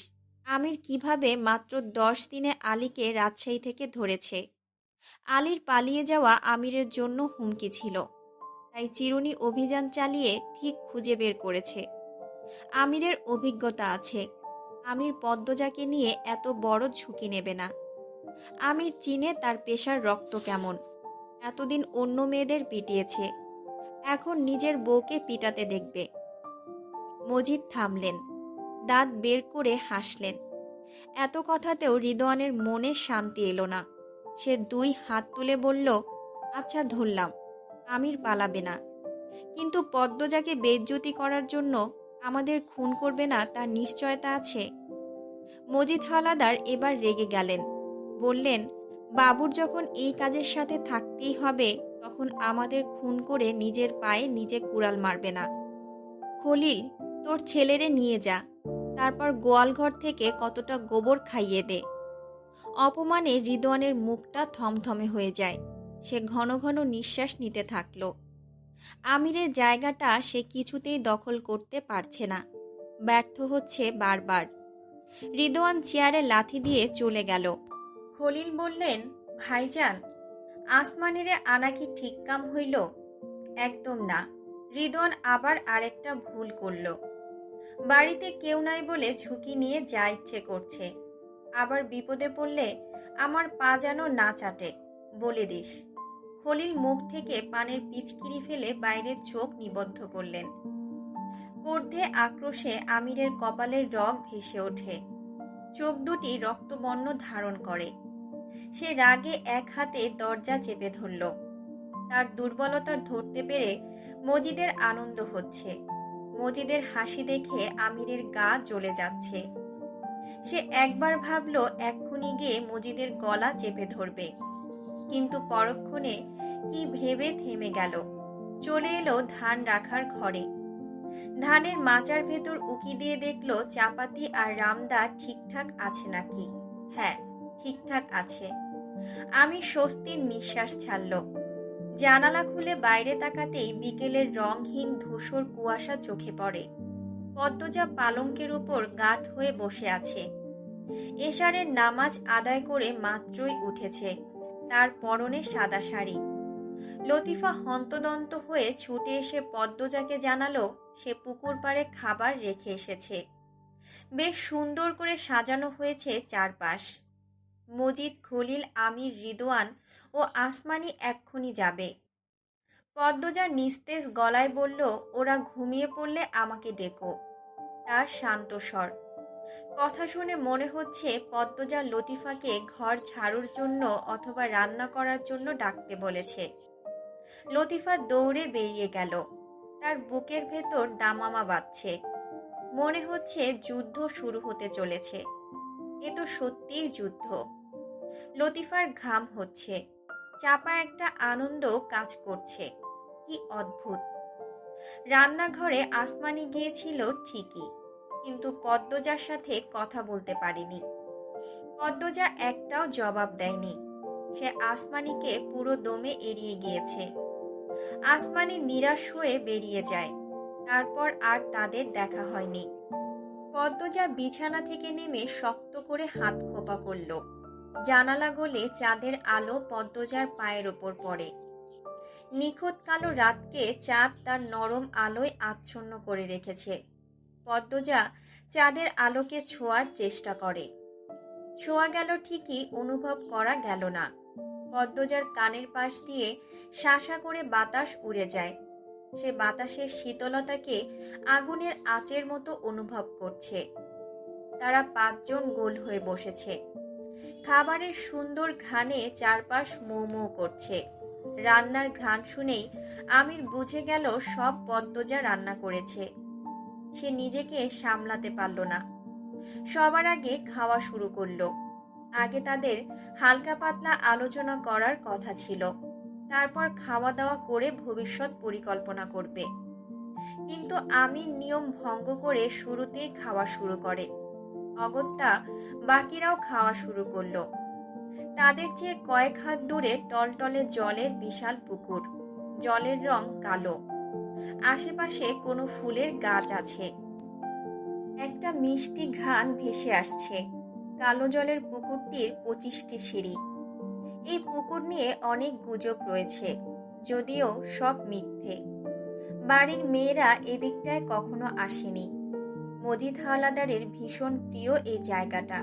আমির কিভাবে মাত্র 10 দিনে আলীকে রাজশাহী থেকে ধরেছে। আলীর পালিয়ে যাওয়া আমিরের জন্য হুমকি ছিল, তাই চিরুনি অভিযান চালিয়ে ঠিক খুঁজে বের করেছে। আমিরের অভিজ্ঞতা আছে, আমির পদ্মজাকে নিয়ে এত বড় ঝুঁকি নেবে না। আমির চিনে তার পেশার রক্ত কেমন। এতদিন অন্য মেয়েদের পিটিয়েছে, এখন নিজের বউকে পিটাতে দেখবে। মজিদ থামলেন, দাঁত বের করে হাসলেন। এত কথাতেও রিদওয়ানের মনে শান্তি এলো না। সে 2 হাত তুলে বলল, আচ্ছা ধরলাম, আমির পালাবে না, কিন্তু পদ্মজাকে বেইজ্জতি করার জন্য আমাদের খুন করবে না তার নিশ্চয়তা আছে? মজিদ হাওলাদার এবার রেগে গেলেন, বললেন, বাবুর যখন এই কাজের সাথে থাকতেই হবে, তখন আমাদের খুন করে নিজের পায়ে নিজে কুড়াল মারবে না। খলিল, তোর ছেলেরে নিয়ে যা, তারপর গোয়ালঘর থেকে কতটা গোবর খাইয়ে দে। অপমানে রিদওয়ানের মুখটা থমথমে হয়ে যায়। সে ঘন ঘন নিঃশ্বাস নিতে থাকল। আমিরের জায়গাটা সে কিছুতেই দখল করতে পারছে না, ব্যর্থ হচ্ছে বারবার। রিদওয়ান চেয়ারে লাথি দিয়ে চলে গেল। খলিল বললেন, ভাইজান, আসমানিরে আনা কি ঠিক কাম হইল? একদম না। রিদওয়ান আবার আরেকটা ভুল করল। বাড়িতে কেউ নাই বলে ঝুঁকি নিয়ে যা ইচ্ছে করছে। আবার বিপদে পড়লে আমার পা যেন না চাটে, বলে দিস। খলিল মুখ থেকে পানের পিচকিরি ফেলে বাইরে চোখ নিবদ্ধ করলেন। ক্রোধে আক্রোশে আমিরের কপালের রগ ভেসে ওঠে, চোখ দুটি রক্তবর্ণ ধারণ করে। সে রাগে এক হাতে দরজা চেপে ধরল। তার দুর্বলতা ধরতে পেরে মজিদের আনন্দ হচ্ছে। মজিদের হাসি দেখে আমিরের গা জ্বলে যাচ্ছে। সে একবার ভাবল এক্ষুনি গিয়ে মজিদের গলা চেপে ধরবে, কিন্তু পরক্ষণে কি ভেবে থেমে গেল। চলে এলো ধান রাখার ঘরে। ধানের মাচার ভেতর উকি দিয়ে দেখলো চাপাতি আর রামদা ঠিকঠাক আছে নাকি। হ্যাঁ, ঠিকঠাক আছে। আমি স্বস্তির নিঃশ্বাস ছাড়ল। জানালা খুলে বাইরে তাকাতেই বিকেলের রংহীন ধূসর কুয়াশা চোখে পড়ে। পদ্মজা পালঙ্কের উপর গাঁট হয়ে বসে আছে। এশারের নামাজ আদায় করে মাত্রই উঠেছে। তার পরনে সাদা শাড়ি। লতিফা হন্তদন্ত হয়ে ছুটে এসে পদ্মজাকে জানালো সে পুকুর পাড়ে খাবার রেখে এসেছে। বেশ সুন্দর করে সাজানো হয়েছে চারপাশ। মজিদ, খলিল, আমির, রিদওয়ান ও আসমানি এক্ষুনি যাবে। পদ্মজা নিস্তেজ গলায় বলল, ওরা ঘুমিয়ে পড়লে আমাকে ডেকো। তার শান্ত স্বর। কথা শুনে মনে হচ্ছে পদ্মজা লতিফাকে ঘর ঝাড়ুর জন্য অথবা রান্না করার জন্য ডাকতে বলেছে। লতিফা দৌড়ে বেরিয়ে গেল। তার বুকের ভেতর দামামা বাজছে। মনে হচ্ছে যুদ্ধ শুরু হতে চলেছে। এ তো সত্যিই যুদ্ধ। লতিফার ঘাম হচ্ছে। চাপা একটা আনন্দ কাজ করছে। কি অদ্ভুত। রান্নাঘরে আসমানি গিয়েছিল ঠিকই, কিন্তু পদ্মজার সাথে কথা বলতে পারেনি। পদ্মজা একটাও জবাব দেয়নি। সে আসমানিকে পুরো দমে এড়িয়ে গিয়েছে। আসমানি নিরাশ হয়ে বেরিয়ে যায়। তারপর আর তাদের দেখা হয়নি। পদ্মজা বিছানা থেকে নেমে শক্ত করে হাত খোপা করল। জানালা গলে চাঁদের আলো পদ্মজার পায়ের ওপর পড়ে। নিখুঁত কালো রাতকে চাঁদ তার নরম আলোয় আচ্ছন্ন করে রেখেছে। পদ্মজা চাঁদের আলোকে ছোঁয়ার চেষ্টা করে। ছোঁয়া গেল ঠিকই, অনুভব করা গেল না। পদ্মজার কানের পাশ দিয়ে শাঁসা করে বাতাস উড়ে যায়। সে বাতাসের শীতলতাকে আগুনের আঁচের মতো অনুভব করছে। তারা 5 জন গোল হয়ে বসেছে। খাবারের সুন্দর ঘ্রাণে চারপাশ মৌ মৌ করছে। রান্নার ঘ্রাণ শুনেই আমির বুঝে গেল সব পদ্মজা রান্না করেছে। সে নিজেকে সামলাতে পারল না। সবার আগে খাওয়া শুরু করলো। আগে তাদের হালকা পাতলা আলোচনা করার কথা ছিল। তারপর খাওয়া দাওয়া করে ভবিষ্যৎ পরিকল্পনা করবে। কিন্তু আমির নিয়ম ভঙ্গ করে শুরুতেই খাওয়া শুরু করে। অগত্যা বাকিরাও খাওয়া শুরু করলো। তাদের চেয়ে কয়েক হাত দূরে টলটলে জলের বিশাল পুকুর। জলের রং কালো। আশেপাশে কোনো ফুলের গাছ আছে। একটা মিষ্টি ঘ্রাণ ভেসে আসছে। কালো জলের পুকুরটির 25টি সিঁড়ি। এই পুকুর নিয়ে অনেক গুজব রয়েছে, যদিও সব মিথ্যে। বাড়ির মেয়েরা এদিকটায় কখনো আসেনি। মজিদ হাওলাদারের ভীষণ প্রিয় এই জায়গাটা।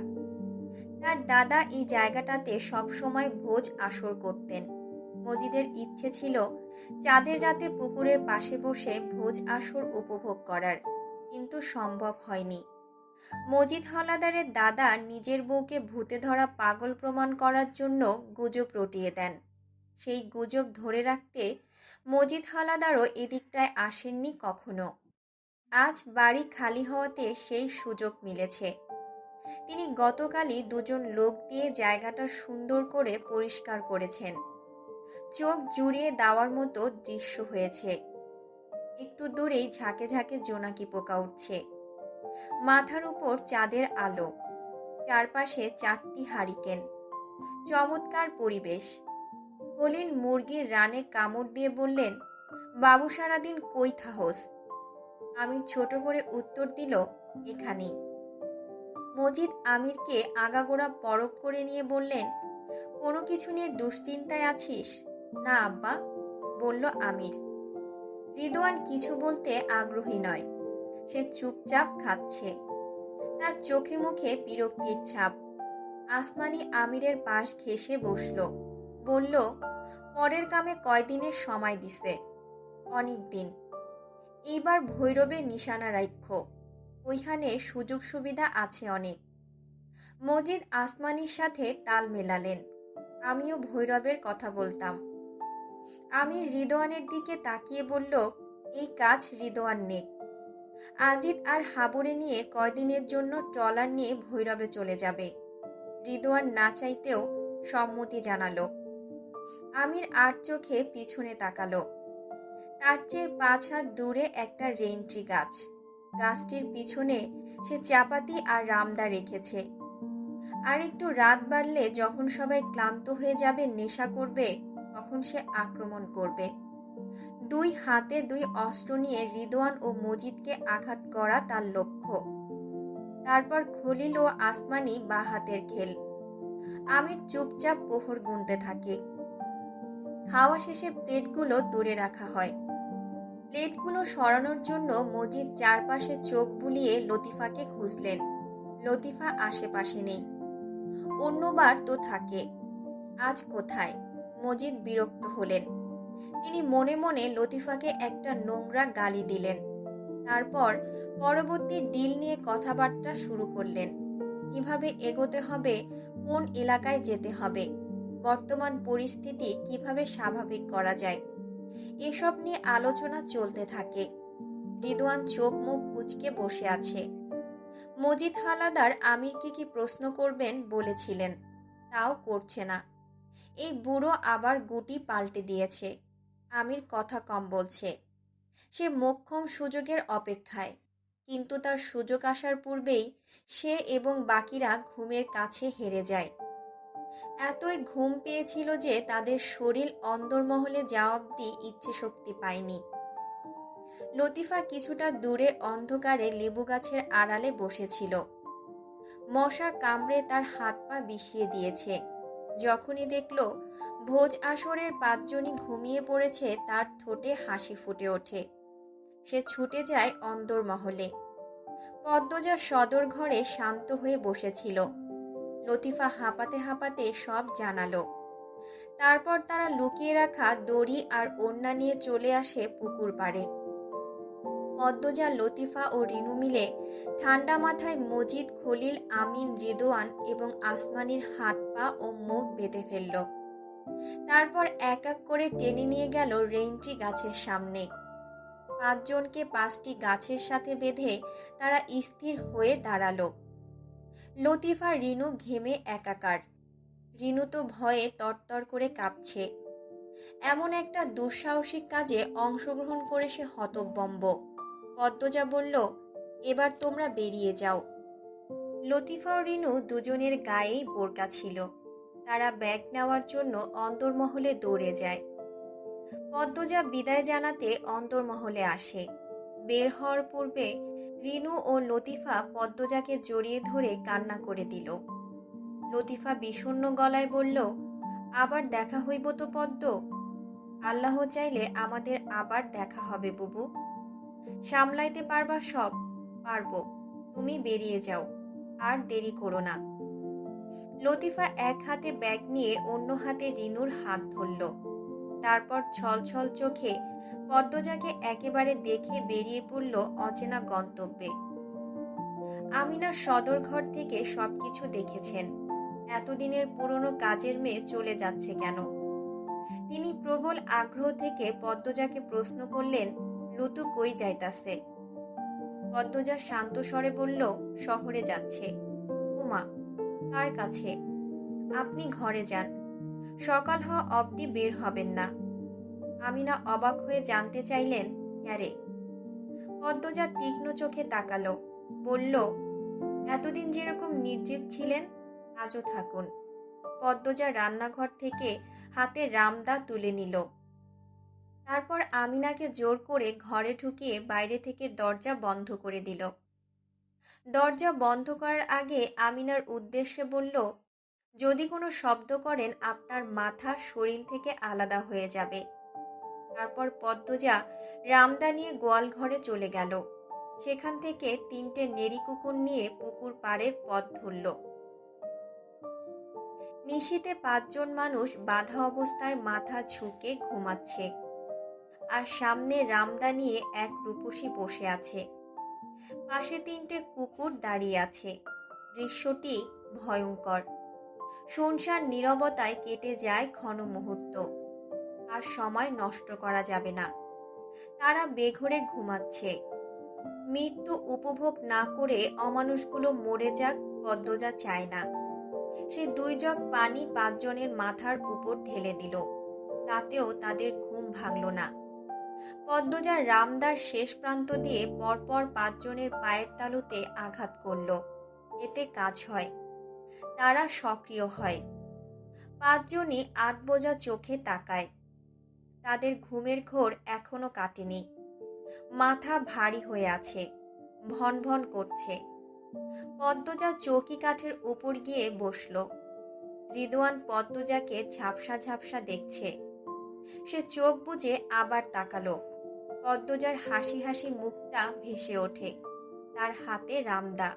তার দাদা এই জায়গাটাতে সবসময় ভোজ আসর করতেন। মজিদের ইচ্ছে ছিল চাঁদের রাতে পুকুরের পাশে বসে ভোজ আসর উপভোগ করার, কিন্তু সম্ভব হয়নি। মজিদ হাওলাদারের দাদা নিজের বউকে ভূতে ধরা পাগল প্রমাণ করার জন্য গুজব রটিয়ে দেন। সেই গুজব ধরে রাখতে মজিদ হাওলাদারও এদিকটায় আসেননি কখনো। আজ বাড়ি খালি হওয়াতে সেই সুযোগ মিলেছে। তিনি গতকালই দুজন লোক দিয়ে জায়গাটা সুন্দর করে পরিষ্কার করেছেন। চোখ জুড়িয়ে দেওয়ার মতো দৃশ্য হয়েছে। একটু দূরেই ঝাঁকে ঝাঁকে জোনাকি পোকা উঠছে। মাথার উপর চাঁদের আলো। চারপাশে 4টি হারিকেন। চমৎকার পরিবেশ। খলিল মুরগির রানে কামড় দিয়ে বললেন, বাবু সারাদিন কই থাহস? আমির ছোট করে উত্তর দিল, এখানেই। মজিদ আমিরকে আগাগোড়া পরখ করে নিয়ে বললেন, কোনো কিছু নিয়ে দুশ্চিন্তায় আছিস? না আব্বা, বলল আমির। রিদওয়ান কিছু বলতে আগ্রহী নয়। সে চুপচাপ খাচ্ছে। তার চোখে মুখে বিরক্তির ছাপ। আসমানি আমিরের পাশ ঘেঁষে বসল। বলল, পরের কামে কয়দিনের সময় দিছে? অনেক দিন। এইবার ভৈরবে নিশানা রাখ্য। ওইখানে সুযোগ সুবিধা আছে অনেক। মজিদ আসমানির সাথে তাল মেলালেন। আমিও ভৈরবের কথা বলতাম। আমি রিদওয়ানের দিকে তাকিয়ে বলল, এই কাজ রিদওয়ান নেক। আজিদ আর হাবুরে নিয়ে কয়দিনের জন্য ট্রলার নিয়ে ভৈরবে চলে যাবে। রিদওয়ান না চাইতেও সম্মতি জানালো। আমির আর চোখে পিছনে তাকালো। তার চেয়ে 5 হাত দূরে একটা রেইনট্রি গাছ। গাছটির পিছনে সে চাপাতি আর রামদা রেখেছে। আর একটু রাত বাড়লে যখন সবাই ক্লান্ত হয়ে যাবে, নেশা করবে, তখন সে আক্রমণ করবে। 2 হাতে 2 অস্ত্র নিয়ে রিদওয়ান ও মজিদকে আঘাত করা তার লক্ষ্য। তারপর খলিল ও আসমানি বা হাতের খেল। আমির চুপচাপ প্রহর গুনতে থাকে। খাওয়া শেষে প্লেটগুলো দূরে রাখা হয়। প্লেটগুলো সরানোর জন্য মজিদ চারপাশে চোখ বুলিয়ে লতিফাকে খুঁজলেন। লতিফা আশেপাশে নেই। অন্যবার তো থাকে, আজ কোথায়? মজিদ বিরক্ত হলেন। তিনি মনে মনে লতিফাকে একটা নোংরা গালি দিলেন। তারপর পরবর্তী ডিল নিয়ে কথাবার্তা শুরু করলেন। কিভাবে এগোতে হবে, কোন এলাকায় যেতে হবে, বর্তমান পরিস্থিতি কিভাবে স্বাভাবিক করা যায়, এসব নিয়ে আলোচনা চলতে থাকে। রিদওয়ান চোখ মুখ কুঁচকে বসে আছে। মজিদ হাওলাদার আমিরকে কি প্রশ্ন করবেন বলেছিলেন, তাও করছে না। এই বুড়ো আবার গুটি পাল্টে দিয়েছে। আমির কথা কম বলছে। সে মোক্ষম সুযোগের অপেক্ষায়, কিন্তু তার সুযোগ আসার পূর্বেই সে এবং বাকিরা ঘুমের কাছে হেরে যায়। এতই ঘুম পেয়েছিল যে তাদের শরীর অন্দরমহলে যাওয়া অব্দি ইচ্ছে শক্তি পায়নি। লতিফা কিছুটা দূরে অন্ধকারে লেবু গাছের আড়ালে বসেছিল। মশা কামড়ে তার হাত পা বিষিয়ে দিয়েছে। যখনই দেখল ভোজ আসরের 5 জনই ঘুমিয়ে পড়েছে, তার ঠোঁটে হাসি ফুটে ওঠে। সে ছুটে যায় অন্দরমহলে। পদ্মজা সদর ঘরে শান্ত হয়ে বসেছিল। লতিফা হাঁপাতে হাঁপাতে সব জানালো। তারপর তারা লুকিয়ে রাখা দড়ি আর ওড়না নিয়ে চলে আসে পুকুর পাড়ে। পদ্মজা, লতিফা ও রিনু মিলে ঠান্ডা মাথায় মজিদ, খলিল, আমিন, রিদওয়ান এবং আসমানির হাত পা ও মুখ বেঁধে ফেলল। তারপর এক এক করে টেনে নিয়ে গেল রেইনট্রি গাছের সামনে। 5 জনকে 5টি গাছের সাথে বেঁধে তারা স্থির হয়ে দাঁড়ালো। লতিফা, রিনু ঘেমে একাকার। রিনু তো ভয়ে তরতর করে কাঁপছে। এমন একটা দুঃসাহসিক কাজে অংশগ্রহণ করে সে হতভম্ব। পদ্মজা বলল, এবার তোমরা বেরিয়ে যাও। লতিফা ও রিনু দুজনের গায়েই বোরকা ছিল। তারা ব্যাগ নেওয়ার জন্য অন্দরমহলে দৌড়ে যায়। পদ্মজা বিদায় জানাতে অন্দরমহলে আসে। বের হওয়ার পূর্বে রিনু ও লতিফা পদ্মজাকে জড়িয়ে ধরে কান্না করে দিল। লতিফা বিষণ্ণ গলায় বলল, আবার দেখা হইব তো পদ্ম? আল্লাহ চাইলে আমাদের আবার দেখা হবে বুবু। সামলাইতে পারবা সব? পারবো, তুমি বেরিয়ে যাও, আর দেরি করো না। লতিফা এক হাতে ব্যাগ নিয়ে অন্য হাতে রিনুর হাত ধরল। তারপর ছলছল চোখে পদ্মজাকে একেবারে দেখে বেরিয়ে পড়ল অচেনা গন্তব্যে। আমিনা সদর ঘর থেকে সবকিছু দেখেছেন। এতদিনের পুরনো কাজের মেয়ে চলে যাচ্ছে কেন? তিনি প্রবল আগ্রহ থেকে পদ্মজাকে প্রশ্ন করলেন, লুতু কই যাইতাছে? পদ্মজা শান্ত স্বরে বলল, শহরে যাচ্ছে। ওমা, কার কাছে? আপনি ঘরে যান, সকাল হওয়া অবধি বের হবেন না। আমিনা অবাক হয়ে জানতে চাইলেন, ক্যারে? পদ্মজা তীক্ষ্ণ চোখে তাকালো, বলল, এতদিন যেরকম নির্জীব ছিলেন আজও থাকুন। পদ্মজা রান্নাঘর থেকে হাতে রামদা তুলে নিল। তারপর আমিনাকে জোর করে ঘরে ঢুকিয়ে বাইরে থেকে দরজা বন্ধ করে দিল। দরজা বন্ধ করার আগে আমিনার উদ্দেশ্যে বলল, যদি কোনো শব্দ করেন আপনার মাথা শরীর থেকে আলাদা হয়ে যাবে। তারপর পদ্মজা রামদা নিয়ে গোয়াল ঘরে চলে গেল। সেখান থেকে 3টে নেড়ি কুকুর নিয়ে পুকুর পাড়ের পথ ধরল। নিশীথে 5 জন মানুষ বাঁধা অবস্থায় মাথা ঝুঁকে ঘুমাচ্ছে, আর সামনে রামদা নিয়ে এক রূপসী বসে আছে। পাশে 3টে কুকুর দাঁড়িয়ে আছে। দৃশ্যটি ভয়ঙ্কর। শুনশান নীরবতায় কেটে যায় ঘন মুহূর্ত। আর সময় নষ্ট করা যাবে না। তারা বেঘরে ঘুমাচ্ছে। মৃত্যু উপভোগ না করে অমানুষগুলো মরে যাক পদ্মজা চায় না। সে 2 জগ পানি 5 জনের মাথার উপর ঢেলে দিল, তাতেও তাদের ঘুম ভাঙল না। পদ্মজা রামদার শেষ প্রান্ত দিয়ে পরপর 5 জনের পায়ের তালুতে আঘাত করল। এতে কাজ হয়, তারা সক্রিয় হয়। 5 জনই আধবোজা চোখে তাকায়। তাদের ঘুমের ঘোর এখনো কাটেনি। মাথা ভারী হয়ে আছে, ভন ভন করছে। পদ্মজা চৌকি কাঠের উপর গিয়ে বসল। রিদওয়ান পদ্মজাকে ঝাপসা ঝাপসা দেখছে। সে চোখ বুজে আবার তাকালো। পদ্মজার হাসি হাসি মুখটা ভেসে ওঠে। তার হাতে রামদা।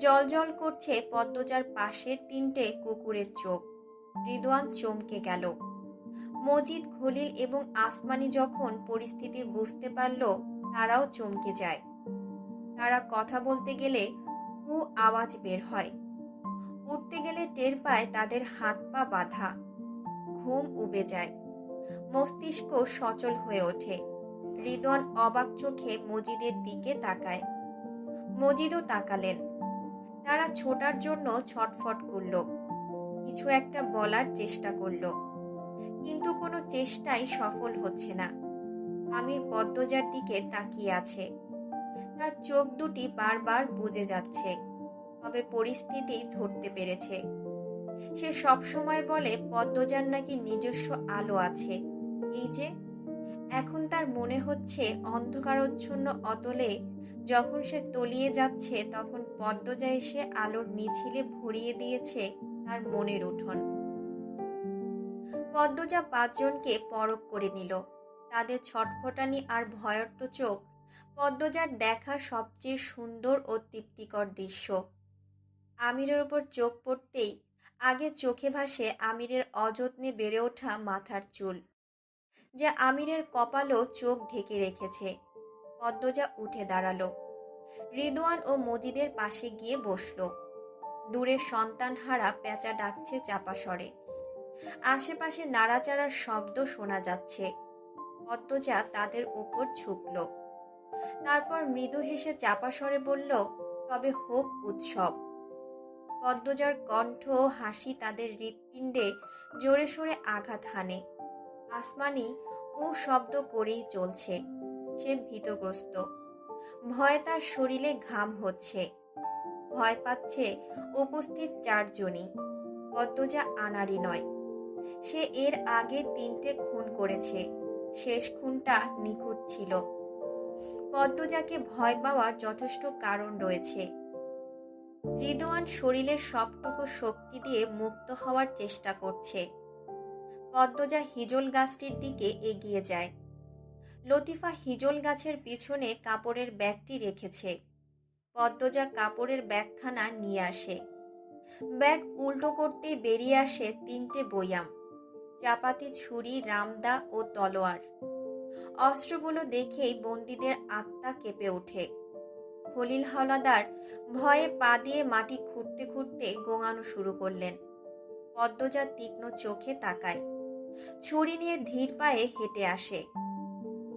জল জল করছে পদ্মজার পাশের 3টে কুকুরের চোখ। রিদওয়ান চমকে গেল। মজিদ, খলিল এবং আসমানি যখন পরিস্থিতি বুঝতে পারল, তারাও চমকে যায়। তারা কথা বলতে গেলে হু আওয়াজ বের হয়। উঠতে গেলে টের পায় তাদের হাত পা বাঁধা। ঘুম উবে যায়, মস্তিষ্ক সচল হয়ে ওঠে। রিদওয়ান অবাক চোখে মজিদের দিকে তাকায়। মজিদও তাকালেন। তারা ছোটার জন্য ছটফট করল, কিছু একটা বলার চেষ্টা করল, কিন্তু কোনো চেষ্টাই সফল হচ্ছে না। আমির পদ্মজার দিকে তাকিয়ে আছে। তার চোখ দুটি বারবার বুজে যাচ্ছে, তবে পরিস্থিতি ধরতে পেরেছে। সে সবসময় বলে পদ্মজার নাকি নিজস্ব আলো আছে। এই যে এখন তার মনে হচ্ছে অন্ধকারচ্ছন্ন অতলে যখন সে তলিয়ে যাচ্ছে, তখন পদ্মজা এসে আলোর মিছিলে ভরিয়ে দিয়েছে তার মনের উঠোন। পদ্মজা 5 জনকে পরখ করে নিল। তাদের ছটফটানি আর ভয়ার্ত চোখ পদ্মজার দেখা সবচেয়ে সুন্দর ও তৃপ্তিকর দৃশ্য। আমিরের উপর চোখ পড়তেই আগে চোখে ভাসে আমিরের অযত্নে বেড়ে ওঠা মাথার চুল, যা আমিরের কপালও চোখ ঢেকে রেখেছে। পদ্মজা উঠে দাঁড়ালো। রিদওয়ান ও মজিদের পাশে গিয়ে বসল। দূরে সন্তানহারা পেঁচা ডাকছে চাপা স্বরে। আশেপাশে নাড়াচাড়ার শব্দ শোনা যাচ্ছে। পদ্মজা তাদের উপর ঝুঁকল। তারপর মৃদু হেসে চাপা স্বরে বলল, তবে হোক উৎসব। পদ্মজার কণ্ঠ ও হাসি তাদের হৃৎপিণ্ডে জোরে সোরে আঘাত হানে। আসমানি ও শব্দ করেই চলছে। সে ভীতগ্রস্ত। ভয়ে তার শরীরে ঘাম হচ্ছে। ভয় পাচ্ছে উপস্থিত 4 জনই। পদ্মজা আনাড়ি নয়। সে এর আগে 3টে খুন করেছে। শেষ খুনটা নিখুঁত ছিল। পদ্মজাকে ভয় পাওয়ার যথেষ্ট কারণ রয়েছে। রিদওয়ান শরীরের সবটুকু শক্তি দিয়ে মুক্ত হওয়ার চেষ্টা করছে। পদ্মজা হিজল গাছটির দিকে এগিয়ে যায়। লতিফা হিজল গাছের পিছনে কাপড়ের ব্যাগটি রেখেছে। পদ্মজা কাপড়ের ব্যাগখানা নিয়ে আসে। ব্যাগ উল্টো করতে বেরিয়ে আসে 3টে বয়াম, চাপাতি, ছুরি, রামদা ও তলোয়ার। অস্ত্রগুলো দেখেই বন্দীদের আত্মা কেঁপে ওঠে। খলিল হাওলাদার ভয়ে পা দিয়ে মাটি খুঁড়তে খুঁড়তে গোঙানো শুরু করলেন। পদ্মজা তীক্ষ্ণ চোখে তাকায়। ছুরি নিয়ে ধীর পায়ে হেঁটে আসে।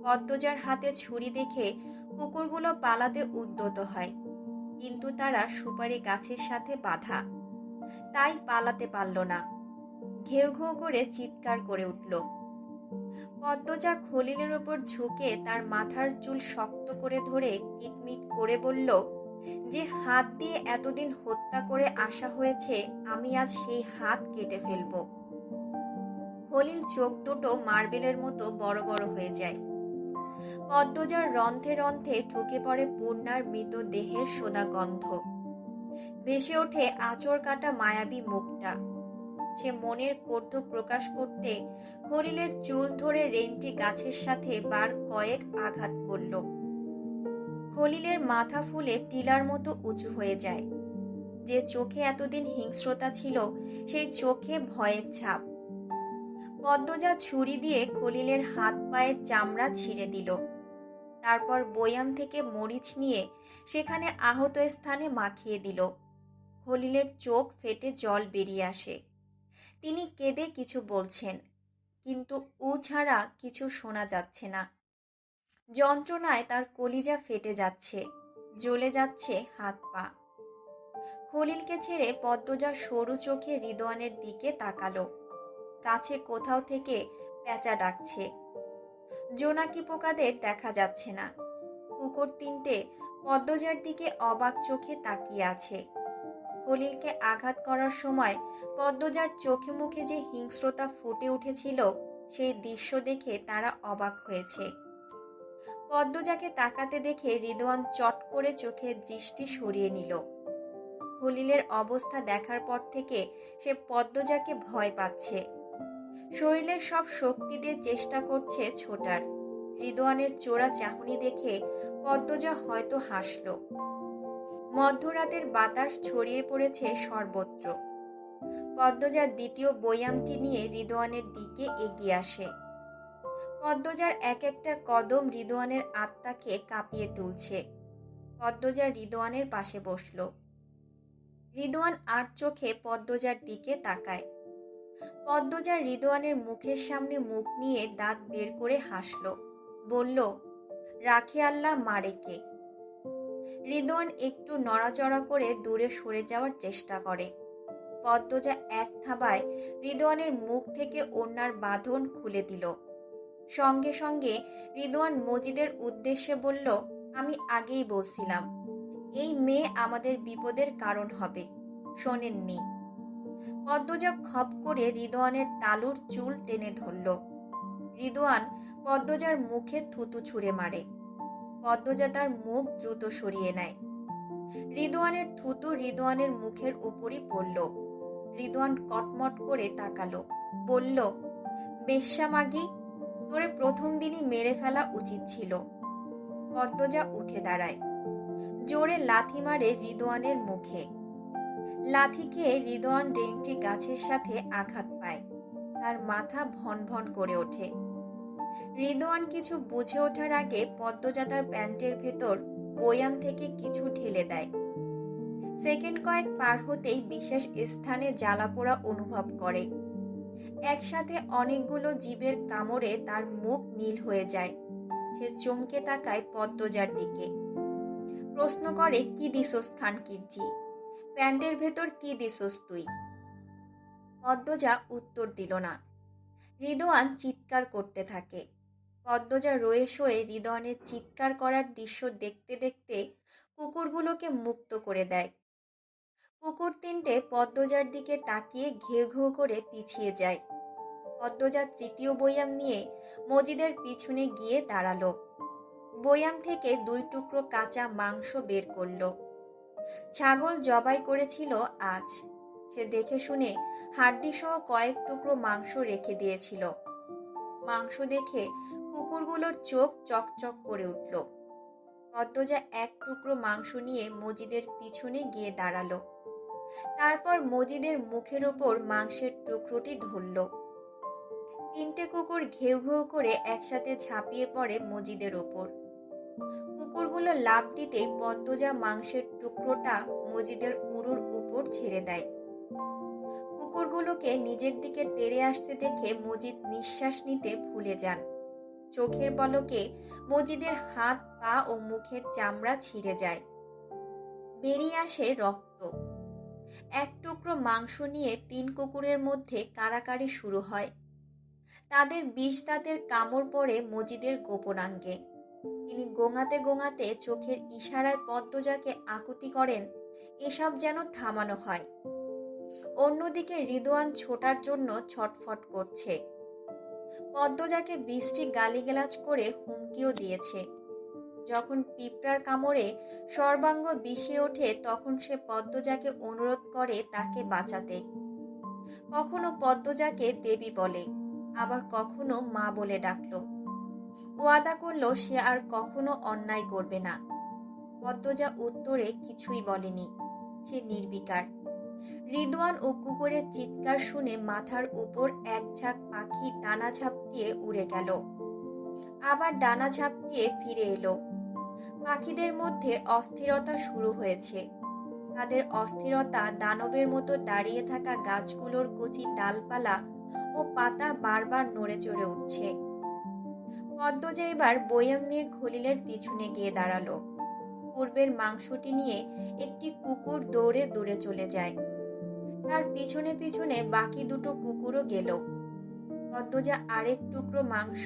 পদ্মজার হাতে ছুরি দেখে কুকুরগুলো পালাতে উদ্যত হয়, কিন্তু তারা সুপারি গাছের সাথে বাঁধা, তাই পালাতে পারল না। ঘেউ ঘেউ করে চিৎকার করে উঠল। পদ্মজা খলিলের ওপর ঝুঁকে তার মাথার চুল শক্ত করে ধরে কিটমিট করে বলল, যে হাত দিয়ে এতদিন হত্যা করে আসা হয়েছে, আমি আজ সেই হাত কেটে ফেলব। খলিল চোখ দুটো মার্বেলের মতো বড় বড় হয়ে যায়। পদ্মজার রন্ধ্রে রন্ধ্রে ঢুকে পড়ে পূর্ণার মৃতদেহের সোদা গন্ধ। ভেসে ওঠে আঁচড় কাটা মায়াবী মুখটা। সে মনের ক্রোধ প্রকাশ করতে খলিলের চুল ধরে রেনটি গাছের সাথে বার কয়েক আঘাত করল। খলিলের মাথা ফুলে টিলার মতো উঁচু হয়ে যায়। যে চোখে এতদিন হিংস্রতা ছিল, সেই চোখে ভয়ের ছাপ। পদ্মজা ছুরি দিয়ে খলিলের হাত পায়ের চামড়া ছিঁড়ে দিল। তারপর বয়াম থেকে মরিচ নিয়ে সেখানে আহত স্থানে মাখিয়ে দিল। খলিলের চোখ ফেটে জল বেরিয়ে আসে। তিনি কেঁদে কিছু বলছেন, কিন্তু উ ছাড়া কিছু শোনা যাচ্ছে না। যন্ত্রণায় তার কলিজা ফেটে যাচ্ছে, জ্বলে যাচ্ছে হাত পা। খলিলকে ছেড়ে পদ্মজা সরু চোখে রিদওয়ানের দিকে তাকালো। কাছে কোথাও থেকে পেঁচা ডাকছে। জোনাকি পোকাদের দেখা যাচ্ছে না। কুকুর 3টে পদ্মজার দিকে অবাক চোখে তাকিয়ে আছে। খলিলকে আঘাত করার সময় পদ্মজার চোখে মুখে যে হিংস্রতা ফুটে উঠেছিল, সেই দৃশ্য দেখে তারা অবাক হয়েছে। পদ্মজাকে তাকাতে দেখে রিদওয়ান চট করে চোখের দৃষ্টি সরিয়ে নিল। খলিলের অবস্থা দেখার পর থেকে সে পদ্মজাকে ভয় পাচ্ছে। শরীরের সব শক্তি দিয়ে চেষ্টা করছে ছোটার। রিদওয়ানের চোরা চাহনি দেখে পদ্মজা হয়তো হাসল। মধ্যরাতের বাতাস ছড়িয়ে পড়েছে সর্বত্র। পদ্মজার দ্বিতীয় বয়ামটি নিয়ে রিদওয়ানের দিকে এগিয়ে আসে। পদ্মজার এক একটা কদম রিদওয়ানের আত্মাকে কাঁপিয়ে তুলছে। পদ্মজা রিদওয়ানের পাশে বসল। রিদওয়ান আর চোখে পদ্মজার দিকে তাকায়। পদ্মজা রিদওয়ানের মুখের সামনে মুখ নিয়ে দাঁত বের করে হাসল, বলল, রাখে আল্লাহ মারে কে। রিদওয়ান একটু নড়াচড়া করে দূরে সরে যাওয়ার চেষ্টা করে। পদ্মজা এক থাবায় রিদওয়ানের মুখ থেকে ওড়নার বাঁধন খুলে দিল। সঙ্গে সঙ্গে রিদওয়ান মজিদের উদ্দেশ্যে বলল, আমি আগেই বলছিলাম, এই মেয়ে আমাদের বিপদের কারণ হবে, শোনেননি? পদ্মজা খপ করে রিদওয়ানের তালুর চুল টেনে ধরল। রিদওয়ান পদ্মজার মুখে থুতু ছুঁড়ে মারে। পদ্মজা তার মুখ দ্রুত সরিয়ে নেয়। রিদওয়ানের থুতু রিদওয়ানের মুখের উপরই পড়ল। রিদওয়ান কটমট করে তাকালো, বলল, বেশ্যা মাগি, তোরে প্রথম দিনই মেরে ফেলা উচিত ছিল। পদ্মজা উঠে দাঁড়ায়, জোরে লাথি মারে রিদওয়ানের মুখে। লাথি খেয়ে রিদওয়ান রেংটি গাছের সাথে আঘাত পায়। তার মাথা ভন ভন করে ওঠে। রিদওয়ান কিছু বুঝে ওঠার আগে পদ্মজা তার প্যান্টের ভেতর বয়াম থেকে কিছু ঢেলে দেয়। সেকেন্ড কয়েক পার হতেই বিশেষ স্থানে জ্বালাপোড়া অনুভব করে। একসাথে অনেকগুলো জীবের কামড়ে তার মুখ নীল হয়ে যায়। সে চমকে তাকায় পদ্মজার দিকে। প্রশ্ন করে, কি দিছোস খানকিরজি? প্যান্টের ভেতর কি দিছোস তুই? পদ্মজা উত্তর দিল না। রিদওয়ান চিৎকার করতে থাকে। পদ্মজা রয়ে শোয়ে রিদওয়ানের চিৎকার করার দৃশ্য দেখতে দেখতে কুকুরগুলোকে মুক্ত করে দেয়। কুকুর তিনটে পদ্মজার দিকে তাকিয়ে ঘেউ ঘেউ করে পিছিয়ে যায়। পদ্মজা তৃতীয় বয়াম নিয়ে মজিদের পিছনে গিয়ে দাঁড়ালো। বয়াম থেকে 2 টুকরো কাঁচা মাংস বের করলো। ছাগল জবাই করেছিল আজ। সে দেখে শুনে হাড্ডি সহ কয়েক টুকরো মাংস রেখে দিয়েছিল। মাংস দেখে কুকুরগুলোর চোখ চকচক করে উঠল। পদ্মজা 1 টুকরো মাংস নিয়ে মজিদের পিছনে গিয়ে দাঁড়ালো। তারপর মজিদের মুখের ওপর মাংসের টুকরোটি ধরল। 3টে কুকুর ঘেউ ঘেউ করে একসাথে ঝাঁপিয়ে পড়ে মজিদের ওপর। কুকুরগুলো লাফ দিতেই পদ্মজা মাংসের টুকরোটা মজিদের উরুর উপর ছেড়ে দেয়। কুকুরগুলোকে নিজের দিকে তেড়ে আসতে দেখে মজিদ নিঃশ্বাস নিতে ভুলে যান। চোখের পলকে মজিদের হাত, পা ও মুখের চামড়া ছিঁড়ে যায়। বেরিয়ে আসে রক্ত। 1 টুকরো মাংস নিয়ে 3 কুকুরের মধ্যে কাড়াকাড়ি শুরু হয়। তাদের বিষ দাঁতের কামড় পড়ে মজিদের গোপনাঙ্গে। তিনি গোঙাতে গোঙাতে চোখের ইশারায় পদ্মজাকে আকুতি করেন এসব যেন থামানো হয়। অন্যদিকে রিদওয়ান ছোটার জন্য ছটফট করছে। পদ্মজাকে বৃষ্টি গালিগালাজ করে হুমকিও দিয়েছে। যখন পিঁপড়ার কামড়ে সর্বাঙ্গ বিষিয়ে ওঠে তখন সে পদ্মজাকে অনুরোধ করে তাকে বাঁচাতে। কখনো পদ্মজাকে দেবী বলে, আবার কখনো মা বলে ডাকল। ওয়াদা করল সে আর কখনো অন্যায় করবে না। পদ্মজা উত্তরে কিছুই বলেনি। সে নির্বিকার। রিদওয়ান ও কুকুরের চিৎকার শুনে মাথার উপর এক ঝাঁক পাখি ডানা ঝাপটিয়ে উড়ে গেল। আবার ডানা ঝাপটিয়ে ফিরে এলো। পাখিদের মধ্যে অস্থিরতা শুরু হয়েছে। তাদের অস্থিরতা দানবের মতো দাঁড়িয়ে থাকা গাছগুলোর কচি ডালপালা ও পাতা বারবার নড়ে চড়ে উঠছে। পদ্মজা এবার বয়াম নিয়ে খলিলের পিছনে গিয়ে দাঁড়ালো। পূর্বের মাংসটি নিয়ে একটি কুকুর দৌড়ে দূরে চলে যায়। তার পিছনে পিছনে বাকি 2টো কুকুরও গেল। পদ্মজা আরেক টুকরো মাংস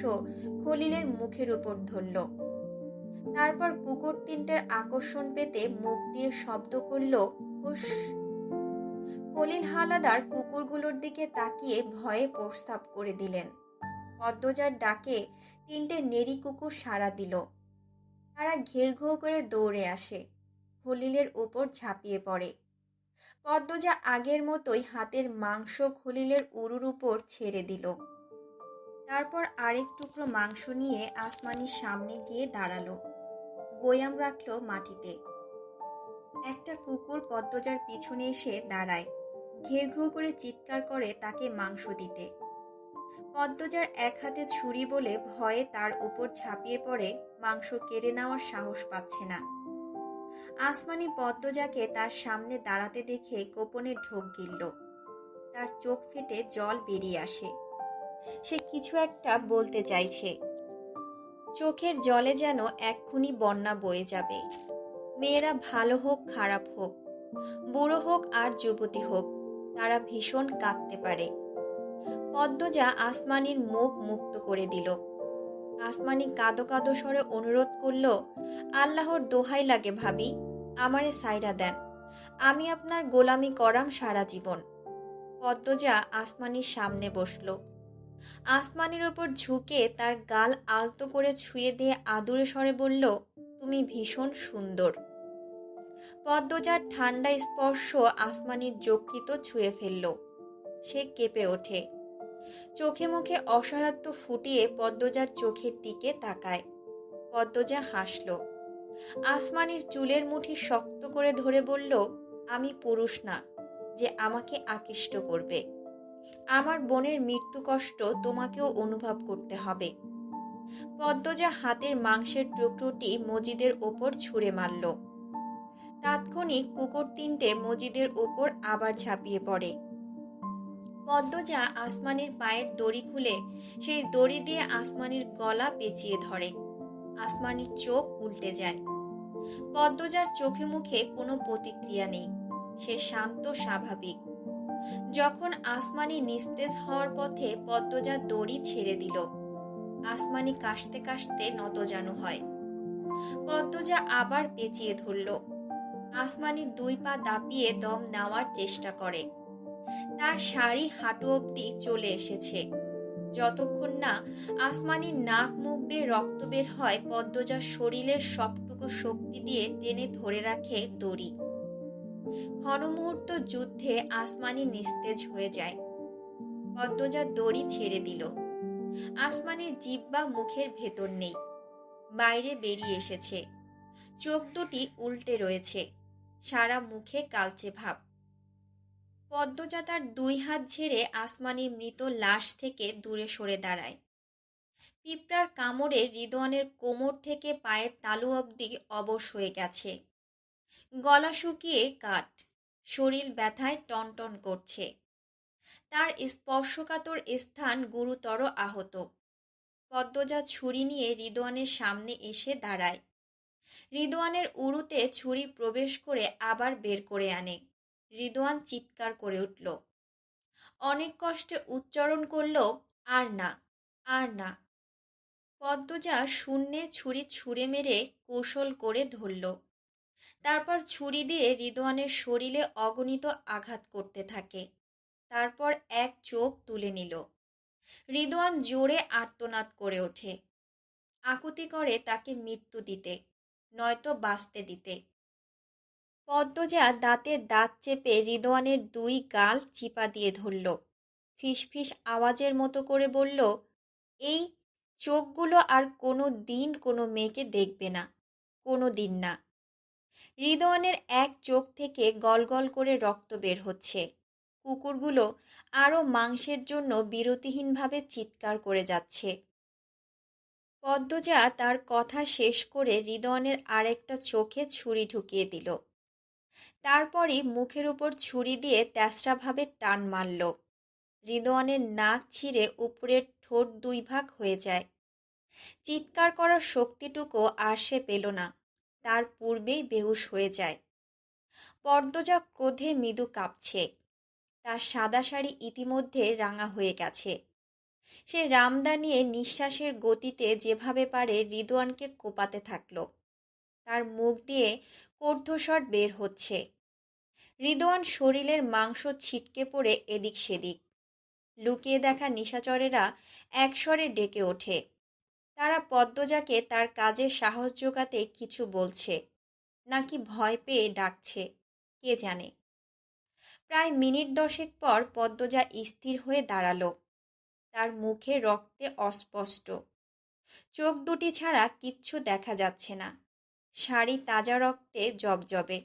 খলিলের মুখের উপর ধরল। তারপর কুকুর 3টের আকর্ষণ পেতে মুখ দিয়ে শব্দ করল, হুস। খলিল হাওলাদার কুকুরগুলোর দিকে তাকিয়ে ভয়ে প্রস্তাব করে দিলেন। পদ্মজার ডাকে 3টে নেড়ি কুকুর সাড়া দিল। তারা ঘেউ ঘেউ করে দৌড়ে আসে। খলিলের উপর ঝাঁপিয়ে পড়ে। পদ্মজা আগের মতোই হাতের মাংস খলিলের উরুর উপর ছেড়ে দিল। তারপর আরেক টুকরো মাংস নিয়ে আসমানির সামনে গিয়ে দাঁড়ালো। বয়াম রাখলো মাটিতে। একটা কুকুর পদ্মজার পিছনে এসে দাঁড়ায়। ঘেউ ঘেউ করে চিৎকার করে তাকে মাংস দিতে। পদ্মজার এক হাতে ছুরি বলে ভয়ে তার উপর ঝাঁপিয়ে পড়ে মাংস কেড়ে নেওয়ার সাহস পাচ্ছে না। আসমানি পদ্মজাকে তার সামনে দাঁড়াতে দেখে গোপনে ঢোক গিলল। তার চোখ ফেটে জল বেরিয়ে আসে। সে কিছু একটা বলতে চাইছে। চোখের জলে যেন এক্ষুনি বন্যা বয়ে যাবে। মেয়েরা ভালো হোক খারাপ হোক, বুড়ো হোক আর যুবতী হোক, তারা ভীষণ কাঁদতে পারে। পদ্মজা আসমানির মুখ মুক্ত করে দিল। আসমানি কাঁদো কাঁদো স্বরে অনুরোধ করল, আল্লাহর দোহাই লাগে ভাবি, আমারে সাইরা দেন, আমি আপনার গোলামি করাম সারা জীবন। পদ্মজা আসমানির সামনে বসল। আসমানির ওপর ঝুঁকে তার গাল আলতো করে ছুঁয়ে দিয়ে আদুরে স্বরে বলল, তুমি ভীষণ সুন্দর। পদ্মজার ঠান্ডা স্পর্শ আসমানির যকৃত ছুঁয়ে ফেলল। সে কেঁপে ওঠে। চোখে মুখে অসহায়ত্ব ফুটিয়ে পদ্মজার চোখের দিকে তাকায়। পদ্মজা হাসল। আসমানির চুলের মুঠি শক্ত করে ধরে বলল, আমি পুরুষ না যে আমাকে আকৃষ্ট করবে। আমার বোনের মৃত্যু কষ্ট তোমাকেও অনুভব করতে হবে। পদ্মজা হাতের মাংসের টুকরোটি মজিদের ওপর ছুঁড়ে মারল। তাৎক্ষণিক কুকুর 3টে মজিদের ওপর আবার ঝাঁপিয়ে পড়ে। পদ্মজা আসমানির পায়ের দড়ি খুলে সেই দড়ি দিয়ে আসমানির গলা পেঁচিয়ে ধরে। আসমানির চোখ উল্টে যায়। পদ্মজার চোখে মুখে কোনো প্রতিক্রিয়া নেই। সে শান্ত স্বাভাবিক। যখন আসমানি নিস্তেজ হওয়ার পথে পদ্মজা দড়ি ছেড়ে দিল। আসমানি কাশতে কাশতে নতজানু হয়। পদ্মজা আবার পেঁচিয়ে ধরল। আসমানি 2 পা দাপিয়ে দম নেওয়ার চেষ্টা করে। তার শাড়ি হাঁটু অবধি চলে এসেছে। যতক্ষণ না আসমানির নাক মুখ দিয়ে রক্ত বের হয়, পদ্মজার শরীরের সবটুকু শক্তি দিয়ে টেনে ধরে রাখে দড়ি। ক্ষণমুহূর্ত যুদ্ধে আসমানি নিস্তেজ হয়ে যায়। পদ্মজার দড়ি ছেড়ে দিল। আসমানির জিহ্বা মুখের ভেতর নেই, বাইরে বেরিয়ে এসেছে। চোখ দুটি উল্টে রয়েছে, সারা মুখে কালচে ভাব। পদ্মজা তার 2 হাত ঝেড়ে আসমানির মৃত লাশ থেকে দূরে সরে দাঁড়ায়। পিঁপড়ার কামড়ে রিদওয়ানের কোমর থেকে পায়ের তালু অবধি অবশ হয়ে গেছে। গলা শুকিয়ে কাঠ, শরীর ব্যথায় টনটন করছে। তার স্পর্শকাতর স্থান গুরুতর আহত। পদ্মজা ছুরি নিয়ে রিদওয়ানের সামনে এসে দাঁড়ায়। রিদওয়ানের উরুতে ছুরি প্রবেশ করে আবার বের করে আনে। রিদওয়ান চিৎকার করে উঠল। অনেক কষ্টে উচ্চারণ করল, আর না, আর না। পদ্মজা শূন্যে ছুরি ছুঁড়ে মেরে কৌশল করে ধরল। তারপর ছুরি দিয়ে রিদওয়ানের শরীরে অগণিত আঘাত করতে থাকে। তারপর এক চোখ তুলে নিল। রিদওয়ান জোরে আর্তনাদ করে ওঠে, আকুতি করে তাকে মৃত্যু দিতে, নয়তো বাঁচতে দিতে। পদ্মজা দাঁতে দাঁত চেপে রিদওয়ানের 2 গাল চিপা দিয়ে ধরল। ফিসফিস আওয়াজের মতো করে বলল, এই চোখগুলো আর কোনো দিন কোনো মেয়েকে দেখবে না, কোনো দিন না। রিদওয়ানের এক চোখ থেকে গলগল করে রক্ত বের হচ্ছে। কুকুরগুলো আরও মাংসের জন্য বিরতিহীনভাবে চিৎকার করে যাচ্ছে। পদ্মজা তার কথা শেষ করে রিদওয়ানের আরেকটা চোখে ছুরি ঢুকিয়ে দিল। তারপরই মুখের উপর ছুরি দিয়ে তেসরাভাবে টান মারল। রিদওয়ানের নাক ছিঁড়ে উপরের ঠোঁট 2 ভাগ হয়ে যায়। চিৎকার করার শক্তিটুকু আর সে পেল না, তার পূর্বেই বেহুশ হয়ে যায়। পদ্মজা ক্রোধে মৃদু কাঁপছে। তার সাদা শাড়ি ইতিমধ্যে রাঙা হয়ে গেছে। সে রামদা নিয়ে নিঃশ্বাসের গতিতে যেভাবে পারে রিদওয়ানকে কোপাতে থাকল। তার মুখ দিয়ে কর্ধস্বর বের হচ্ছে। রিদওয়ান শরীরের মাংস ছিটকে পড়ে এদিক সেদিক। লুকিয়ে দেখা নিশাচরেরা একস্বরে ডেকে ওঠে। তারা পদ্মজাকে তার কাজে সাহস জোগাতে কিছু বলছে, নাকি ভয় পেয়ে ডাকছে, কে জানে। প্রায় মিনিট 10 পর পদ্মজা স্থির হয়ে দাঁড়ালো। তার মুখে রক্তে অস্পষ্ট, চোখ দুটি ছাড়া কিচ্ছু দেখা যাচ্ছে না। শাড়ি তাজা রক্তে জবজবে,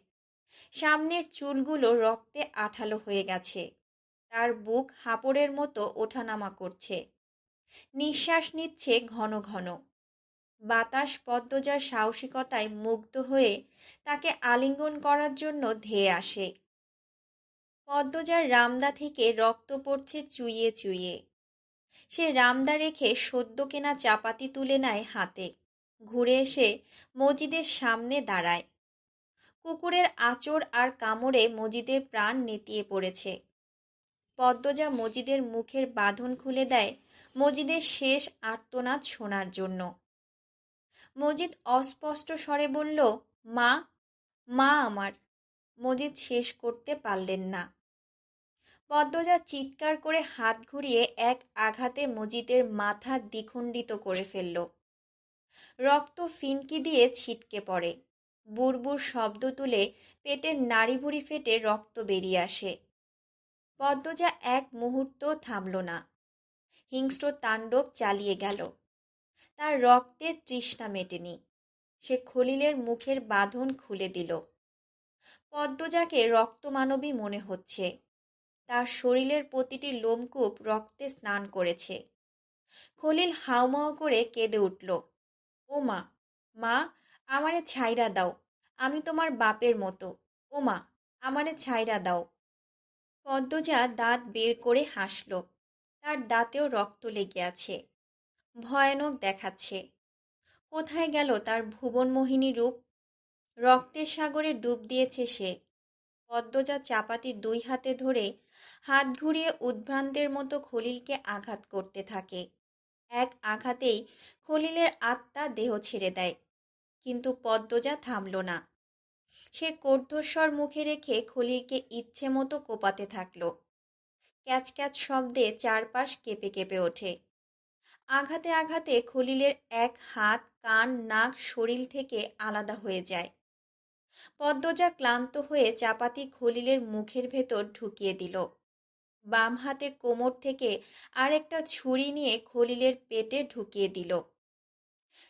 সামনের চুলগুলো রক্তে আঠালো হয়ে গেছে। তার বুক হাঁপড়ের মতো ওঠানামা করছে, নিঃশ্বাস নিচ্ছে ঘন ঘন। বাতাস পদ্মজার সাহসিকতায় মুগ্ধ হয়ে তাকে আলিঙ্গন করার জন্য ধেয়ে আসে। পদ্মজার রামদা থেকে রক্ত পড়ছে চুইয়ে চুইয়ে। সে রামদা রেখে সদ্য কেনা চাপাতি তুলে নেয় হাতে, ঘুরে এসে মজিদের সামনে দাঁড়ায়। কুকুরের আঁচড় আর কামড়ে মজিদের প্রাণ নেতিয়ে পড়েছে। পদ্মজা মজিদের মুখের বাঁধন খুলে দেয় মজিদের শেষ আর্তনাদ শোনার জন্য। মজিদ অস্পষ্ট স্বরে বলল, মা, মা আমার। মজিদ শেষ করতে পারলেন না। পদ্মজা চিৎকার করে হাত ঘুরিয়ে এক আঘাতে মজিদের মাথা দ্বিখণ্ডিত করে ফেলল। রক্ত ফিনকি দিয়ে ছিটকে পড়ে। বুড়বুড় শব্দ তুলে পেটের নাড়িভুড়ি ফেটে রক্ত বেরিয়ে আসে। পদ্মজা এক মুহূর্ত থামল না, হিংস্র তাণ্ডব চালিয়ে গেল। তার রক্তে তৃষ্ণা মেটেনি। সে খলিলের মুখের বাঁধন খুলে দিল। পদ্মজাকে রক্তমানবী মনে হচ্ছে। তার শরীরের প্রতিটি লোমকূপ রক্তে স্নান করেছে। খলিল হাউমাউ করে কেঁদে উঠল, ও মা, মা, আমারে ছাইরা দাও, আমি তোমার বাপের মতো, ও মা, আমারে ছাইরা দাও। পদ্মজা দাঁত বের করে হাসল। তার দাঁতেও রক্ত লেগে আছে, ভয়ানক দেখাচ্ছে। কোথায় গেল তার ভুবনমোহিনী রূপ? রক্তের সাগরে ডুব দিয়েছে সে। পদ্মজা চাপাতি 2 হাতে ধরে হাত ঘুরিয়ে উদ্ভ্রান্তের মতো খলিলকে আঘাত করতে থাকে। এক আঘাতেই খলিলের আত্মা দেহ ছেড়ে দেয়, কিন্তু পদ্মজা থামল না। সে কর্ধস্বর মুখে রেখে খলিলকে ইচ্ছে মতো কোপাতে থাকলো। ক্যাচ ক্যাচ শব্দে চারপাশ কেঁপে কেঁপে ওঠে। আঘাতে আঘাতে খলিলের এক হাত, কান, নাক শরীর থেকে আলাদা হয়ে যায়। পদ্মজা ক্লান্ত হয়ে চাপাতি খলিলের মুখের ভেতর ঢুকিয়ে দিল। বাম হাতে কোমর থেকে আরেকটা ছুরি নিয়ে খলিলের পেটে ঢুকিয়ে দিল।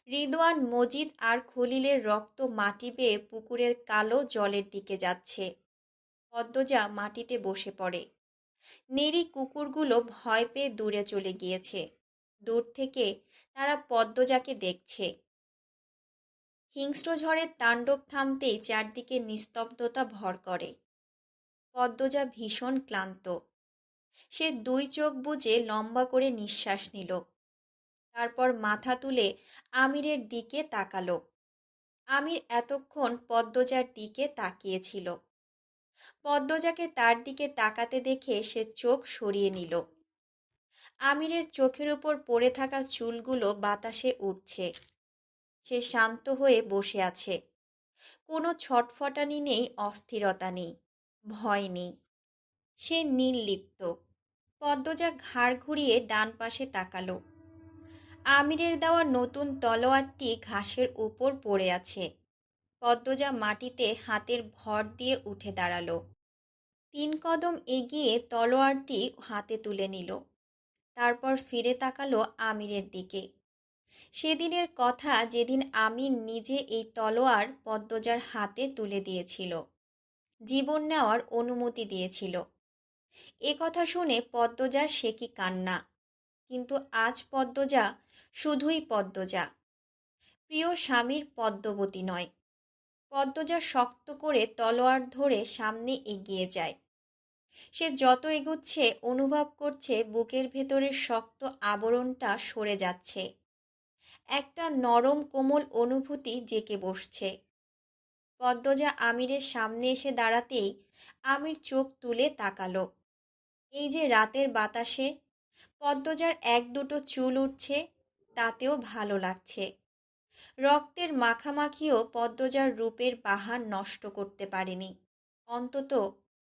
রিদওয়ান, মজিদ আর খলিলের রক্ত মাটি বেয়ে পুকুরের কালো জলের দিকে যাচ্ছে। পদ্মজা মাটিতে বসে পড়ে। নেড়ি কুকুরগুলো ভয় পেয়ে দূরে চলে গিয়েছে। দূর থেকে তারা পদ্মজাকে দেখছে। হিংস্র ঝড়ের তাণ্ডব থামতেই চারদিকে নিস্তব্ধতা ভর করে। পদ্মজা ভীষণ ক্লান্ত। সে দুই চোখ বুজে লম্বা করে নিঃশ্বাস নিল। তারপর মাথা তুলে আমিরের দিকে তাকালো। আমির এতক্ষণ পদ্মজার দিকে তাকিয়েছিল। পদ্মজাকে তার দিকে তাকাতে দেখে সে চোখ সরিয়ে নিল। আমিরের চোখের উপর পড়ে থাকা চুলগুলো বাতাসে উঠছে। সে শান্ত হয়ে বসে আছে। কোনো ছটফটানি নেই, অস্থিরতা নেই, ভয় নেই। সে নির্লিপ্ত। পদ্মজা ঘাড় ঘুরিয়ে ডান পাশে তাকালো। আমিরের দেওয়া নতুন তলোয়ারটি ঘাসের উপর পড়ে আছে। পদ্মজা মাটিতে হাতের ভর দিয়ে উঠে দাঁড়ালো। 3 কদম এগিয়ে তলোয়ারটি হাতে তুলে নিল। তারপর ফিরে তাকালো আমিরের দিকে। সেদিনের কথা, যেদিন আমির নিজে এই তলোয়ার পদ্মজার হাতে তুলে দিয়েছিল, জীবন নেওয়ার অনুমতি দিয়েছিল। এ কথা শুনে পদ্মজার সে কি কান্না! কিন্তু আজ পদ্মজা শুধুই পদ্মজা, প্রিয় স্বামীর পদ্মবতী নয়। পদ্মজা শক্ত করে তলোয়ার ধরে সামনে এগিয়ে যায়। সে যত এগুচ্ছে অনুভব করছে বুকের ভেতরের শক্ত আবরণটা সরে যাচ্ছে। একটা নরম কোমল অনুভূতি জেঁকে বসছে। পদ্মজা আমিরের সামনে এসে দাঁড়াতেই আমির চোখ তুলে তাকালো। এই যে রাতের বাতাসে পদ্মজার এক দুটো চুল উঠছে, তাতেও ভালো লাগছে। রক্তের মাখামাখিও পদ্মজার রূপের বাহার নষ্ট করতে পারেনি, অন্তত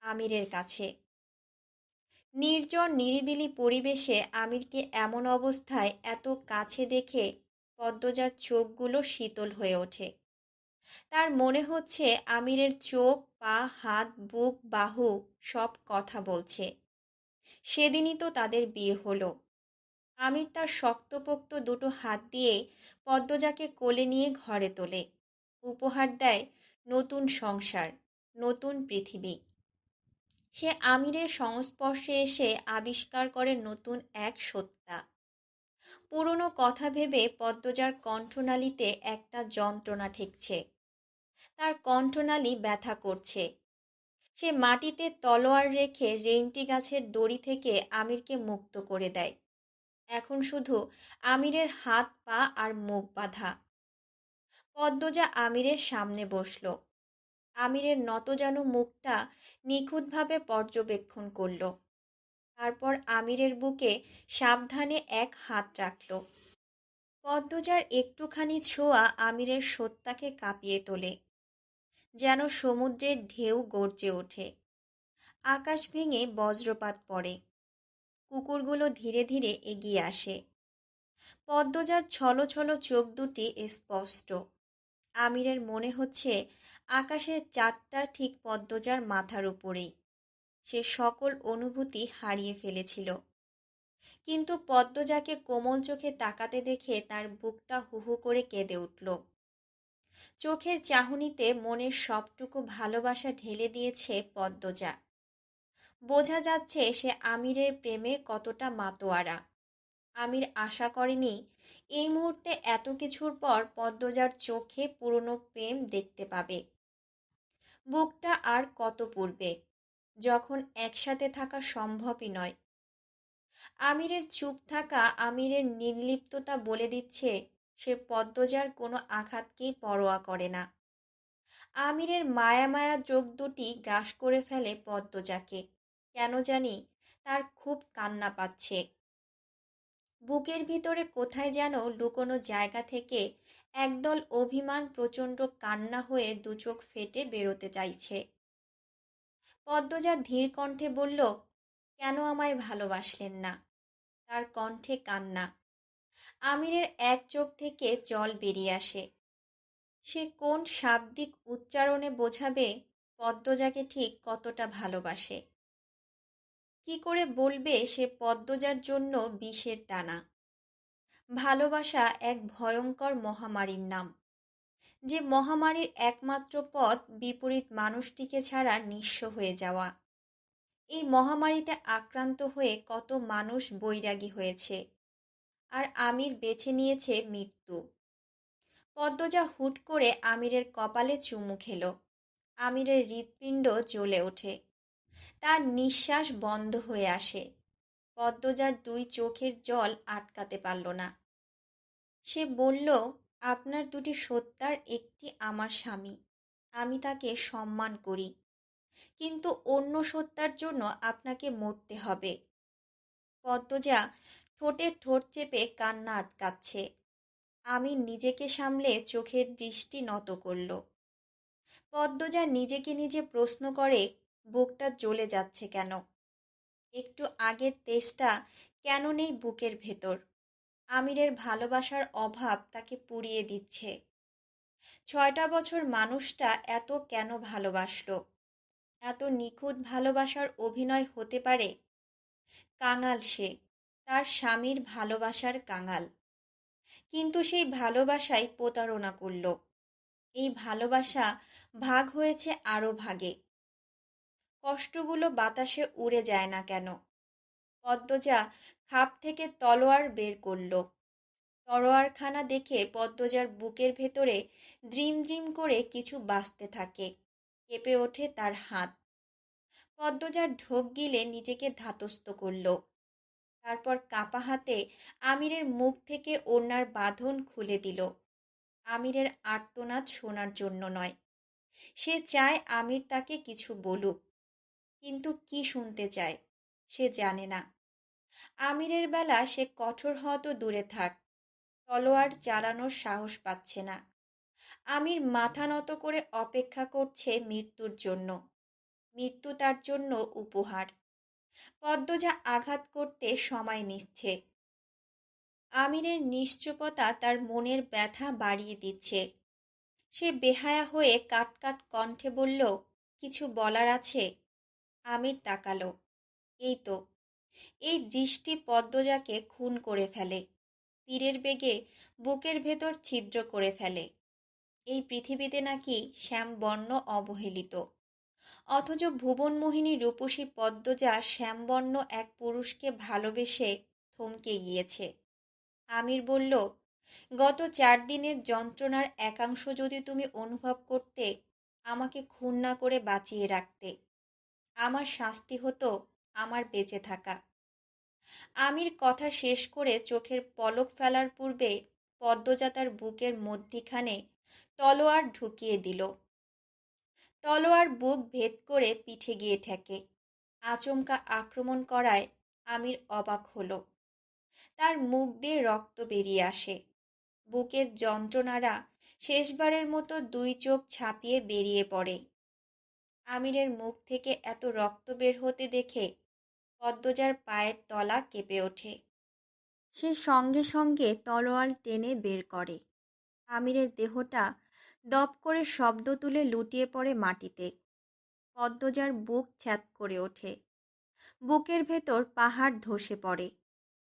আমিরের কাছে। নির্জন নিরিবিলি পরিবেশে আমিরকে এমন অবস্থায় এত কাছে দেখে পদ্মজার চোখগুলো শীতল হয়ে ওঠে। তার মনে হচ্ছে আমিরের চোখ, পা, হাত, বুক, বাহু সব কথা বলছে। সেদিনই তো তাদের বিয়ে হলো। আমির তার শক্তপোক্ত দুটো হাত দিয়ে পদ্মজাকে কোলে নিয়ে ঘরে তোলে। উপহার দেয় নতুন সংসার, নতুন পৃথিবী। সে আমিরের সংস্পর্শে এসে আবিষ্কার করে নতুন এক সত্তা। পুরনো কথা ভেবে পদ্মজার কণ্ঠনালীতে একটা যন্ত্রণা ঠেকছে। তার কণ্ঠনালী ব্যথা করছে। সে মাটিতে তলোয়ার রেখে রেইনটি গাছের দড়ি থেকে আমিরকে মুক্ত করে দেয়। এখন শুধু আমিরের হাত, পা আর মুখ বাঁধা। পদ্মজা আমিরের সামনে বসল। আমিরের নতজানু মুখটা নিখুঁতভাবে পর্যবেক্ষণ করল। তারপর আমিরের বুকে সাবধানে এক হাত রাখল। পদ্মজার একটুখানি ছোঁয়া আমিরের সত্তাকে কাঁপিয়ে তোলে। যেন সমুদ্রের ঢেউ গর্জে ওঠে। আকাশ ভেঙে বজ্রপাত পড়ে। কুকুরগুলো ধীরে ধীরে এগিয়ে আসে। পদ্মজার ছলো ছলো চোখ দুটি স্পষ্ট। আমিরের মনে হচ্ছে আকাশের চাঁদটা ঠিক পদ্মজার মাথার উপরেই। সে সকল অনুভূতি হারিয়ে ফেলেছিল। কিন্তু পদ্মজাকে কোমল চোখে তাকাতে দেখে তার বুকটা হুহু করে কেঁদে উঠল। চোখের চাহনিতে মনের সবটুকু ভালোবাসা ঢেলে দিয়েছে পদ্মজা। বোঝা যাচ্ছে সে আমিরের প্রেমে কতটা মাতোয়ারা। আমির আশা করেনি এই মুহূর্তে এত কিছুর পর পদ্মজার চোখে পুরনো প্রেম দেখতে পাবে। বুকটা আর কত পুড়বে, যখন একসাথে থাকা সম্ভবই নয়। আমিরের চুপ থাকা, আমিরের নির্লিপ্ততা বলে দিচ্ছে সে পদ্মজার কোনো আঘাতকেই পরোয়া করে না। আমিরের মায়া মায়া চোখ দুটি গ্রাস করে ফেলে পদ্মজাকে। কেন জানি তার খুব কান্না পাচ্ছে। বুকের ভিতরে কোথায় যেন লুকোনো জায়গা থেকে একদল অভিমান প্রচণ্ড কান্না হয়ে দু চোখ ফেটে বেরোতে চাইছে। পদ্মজা ধীর কণ্ঠে বলল, কেন আমায় ভালোবাসলেন না? তার কণ্ঠে কান্না। আমিরের এক চোখ থেকে জল বেরিয়ে আসে। সে কোন শাব্দিক উচ্চারণে বোঝাবে পদ্মজাকে ঠিক কতটা ভালোবাসে? কি করে বলবে সে পদ্মজার জন্য বিষের দানা? ভালোবাসা এক ভয়ঙ্কর মহামারীর নাম, যে মহামারীর একমাত্র পথ বিপরীত মানুষটিকে ছাড়া নিঃস্ব হয়ে যাওয়া। এই মহামারীতে আক্রান্ত হয়ে কত মানুষ বৈরাগী হয়েছে, আর আমির বেছে নিয়েছে মৃত্যু। পদ্মজা হুট করে আমিরের কপালে চুমু খেল। আমিরের হৃৎপিণ্ড জ্বলে ওঠে, তার নিঃশ্বাস বন্ধ হয়ে আসে। পদ্মজার দুই চোখের জল আটকাতে পারল না। সে বলল, আপনার দুটি সত্তার একটি আমার স্বামী, আমি তাকে সম্মান করি, কিন্তু অন্য সত্তার জন্য আপনাকে মরতে হবে। পদ্মজা ঠোঁটে ঠোঁট চেপে কান্না আটকাচ্ছে। আমি নিজেকে সামলে চোখের দৃষ্টি নত করল। পদ্মজা নিজেকে নিজে প্রশ্ন করে, বুকটা জ্বলে যাচ্ছে কেন? একটু আগের তেজটা কেন নেই বুকের ভেতর? আমিরের ভালোবাসার অভাব তাকে পুড়িয়ে দিচ্ছে। 6টা বছর মানুষটা এত কেন ভালোবাসলো? এত নিখুঁত ভালোবাসার অভিনয় হতে পারে? কাঙাল সে, তার স্বামীর ভালোবাসার কাঙাল। কিন্তু সেই ভালোবাসাই প্রতারণা করল। এই ভালোবাসা ভাগ হয়েছে আরও ভাগে। কষ্টগুলো বাতাসে উড়ে যায় না কেন? পদ্মজা খাপ থেকে তলোয়ার বের করল। তলোয়ারখানা দেখে পদ্মজার বুকের ভেতরে দ্রিম দ্রিম করে কিছু বাজতে থাকে। কেঁপে ওঠে তার হাত। পদ্মজার ঢোক গিলে নিজেকে ধাতস্থ করল। তারপর কাঁপা হাতে আমিরের মুখ থেকে ওড়নার বাঁধন খুলে দিল। আমিরের আর্তনাদ শোনার জন্য নয়, সে চায় আমির তাকে কিছু বলুক, কিন্তু কি শুনতে চায় সে জানে না। আমিরের বেলা সে কঠোর হওয়া তো দূরে থাক, তলোয়ার চালানোর সাহস পাচ্ছে না। আমির মাথা নত করে অপেক্ষা করছে মৃত্যুর জন্য। মৃত্যু তার জন্য উপহার। পদ্মজা আঘাত করতে সময় নিচ্ছে। আমিরের নিশ্চুপতা তার মনের ব্যথা বাড়িয়ে দিচ্ছে। সে বেহায়া হয়ে কাট কাট কণ্ঠে বলল, কিছু বলার আছে? আমির তাকালো। এই তো, এই দৃষ্টি পদ্মজাকে খুন করে ফেলে, তীরের বেগে বুকের ভেতর ছিদ্র করে ফেলে। এই পৃথিবীতে নাকি শ্যামবর্ণ অবহেলিত, অথচ ভুবনমোহিনী রূপসী পদ্মজা শ্যামবর্ণ এক পুরুষকে ভালোবেসে থমকে গিয়েছে। আমির বলল, গত 4 দিনের যন্ত্রণার একাংশ যদি তুমি অনুভব করতে, আমাকে খুন না করে বাঁচিয়ে রাখতে, আমার শাস্তি হতো আমার বেঁচে থাকা। আমির কথা শেষ করে চোখের পলক ফেলার পূর্বে পদ্মজা তার বুকের মধ্যিখানে তলোয়ার ঢুকিয়ে দিল। তলোয়ার বুক ভেদ করে পিঠে গিয়ে ঠেকে। আচমকা আক্রমণ করায় আমির অবাক হলো। তার মুখ দিয়ে রক্ত বেরিয়ে আসে। বুকের যন্ত্রণারা শেষবারের মতো 2 চোখ ছাপিয়ে বেরিয়ে পড়ে। আমিরের মুখ থেকে এত রক্ত বের হতে দেখে পদ্মজার পায়ের তলা কেঁপে ওঠে। সে সঙ্গে সঙ্গে তলোয়ার টেনে বের করে। আমিরের দেহটা দপ করে শব্দ তুলে লুটিয়ে পড়ে মাটিতে। পদ্মজার বুক ছ্যাঁত করে ওঠে। বুকের ভেতর পাহাড় ধসে পড়ে।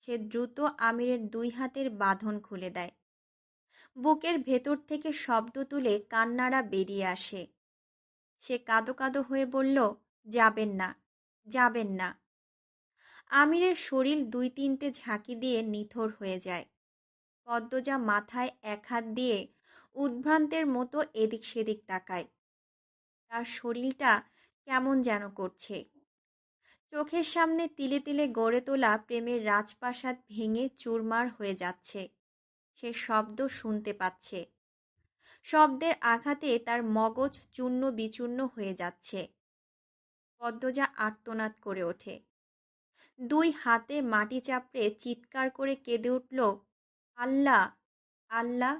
সে দ্রুত আমিরের 2 হাতের বাঁধন খুলে দেয়। বুকের ভেতর থেকে শব্দ তুলে কান্নারা বেরিয়ে আসে। সে কাঁদো কাঁদো হয়ে বলল, যাবেন না, যাবেন না। আমিরের শরীর 2-3টে ঝাঁকি দিয়ে নিথর হয়ে যায়। পদ্মজা মাথায় এক হাত দিয়ে উদ্ভ্রান্তের মতো এদিক সেদিক তাকায়। তার শরীরটা কেমন যেন করছে। চোখের সামনে তিলে তিলে গড়ে তোলা প্রেমের রাজপ্রাসাদ ভেঙে চুরমার হয়ে যাচ্ছে। সে শব্দ শুনতে পাচ্ছে। শব্দের আঘাতে তার মগজ চূর্ণ বিচূর্ণ হয়ে যাচ্ছে। পদ্মজা আর্তনাদ করে ওঠে। 2 হাতে মাটি চাপড়ে চিৎকার করে কেঁদে উঠল, আল্লাহ, আল্লাহ।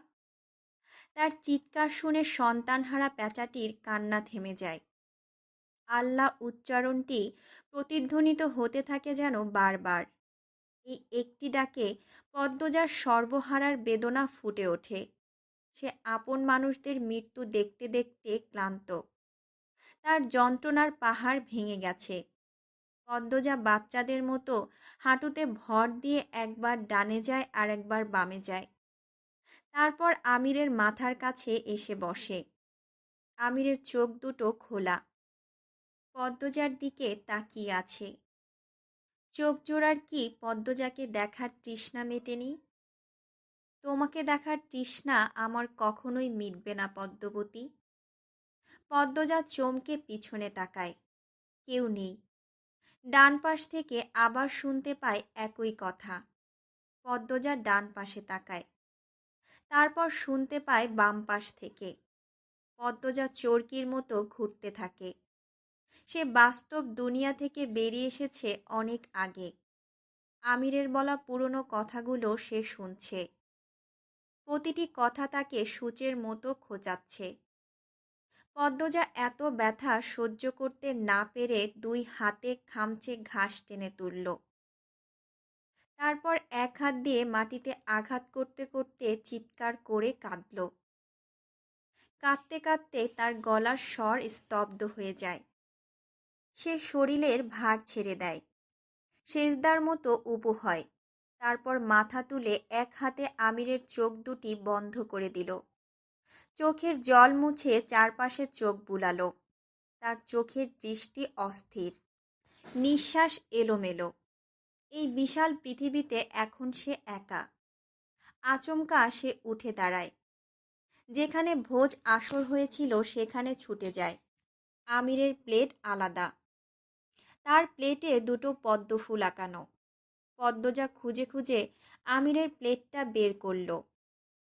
তার চিৎকার শুনে সন্তানহারা প্যাঁচাটির কান্না থেমে যায়। আল্লাহ উচ্চারণটি প্রতিধ্বনিত হতে থাকে যেন বারবার। এই একটি ডাকে পদ্মজার সর্বহারার বেদনা ফুটে ওঠে। সে আপন মানুষদের মৃত্যু দেখতে দেখতে ক্লান্ত। তার যন্ত্রণার পাহাড় ভেঙে গেছে। পদ্মজা বাচ্চাদের মতো হাঁটুতে ভর দিয়ে একবার ডানে যায় আর একবার বামে যায়। তারপর আমিরের মাথার কাছে এসে বসে। আমিরের চোখ দুটো খোলা, পদ্মজার দিকে তাকিয়ে আছে। চোখ জোড়ার কি পদ্মজাকে দেখার তৃষ্ণা মেটেনি? তোমাকে দেখার তৃষ্ণা আমার কখনোই মিটবে না পদ্মবতী। পদ্মজা চমকে পিছনে তাকায়। কেউ নেই। ডান পাশ থেকে আবার শুনতে পায় একই কথা। পদ্মজা ডান পাশে তাকায়। তারপর শুনতে পায় বাম পাশ থেকে। পদ্মজা চরকির মতো ঘুরতে থাকে। সে বাস্তব দুনিয়া থেকে বেরিয়ে এসেছে অনেক আগে। আমিরের বলা পুরনো কথাগুলো সে শুনছে। প্রতিটি কথা তাকে সূচের মতো খোঁচাচ্ছে। পদ্মজা এত ব্যথা সহ্য করতে না পেরে 2 হাতে খামচে ঘাস টেনে তুলল। তারপর এক হাত দিয়ে মাটিতে আঘাত করতে করতে চিৎকার করে কাঁদল। কাঁদতে কাঁদতে তার গলার স্বর স্তব্ধ হয়ে যায়। সে শরীরের ভার ছেড়ে দেয়। সেজদার মতো উবু হয়। তারপর মাথা তুলে এক হাতে আমিরের চোখ দুটি বন্ধ করে দিল। চোখের জল মুছে চারপাশে চোখ বুলালো। তার চোখের দৃষ্টি অস্থির, নিঃশ্বাস এলোমেলো। এই বিশাল পৃথিবীতে এখন সে একা। আচমকা সে উঠে দাঁড়ায়। যেখানে ভোজ আসর হয়েছিল সেখানে ছুটে যায়। আমিরের প্লেট আলাদা। তার প্লেটে 2টো পদ্ম ফুল আঁকানো। পদ্মজা খুঁজে খুঁজে আমিরের প্লেটটা বের করল।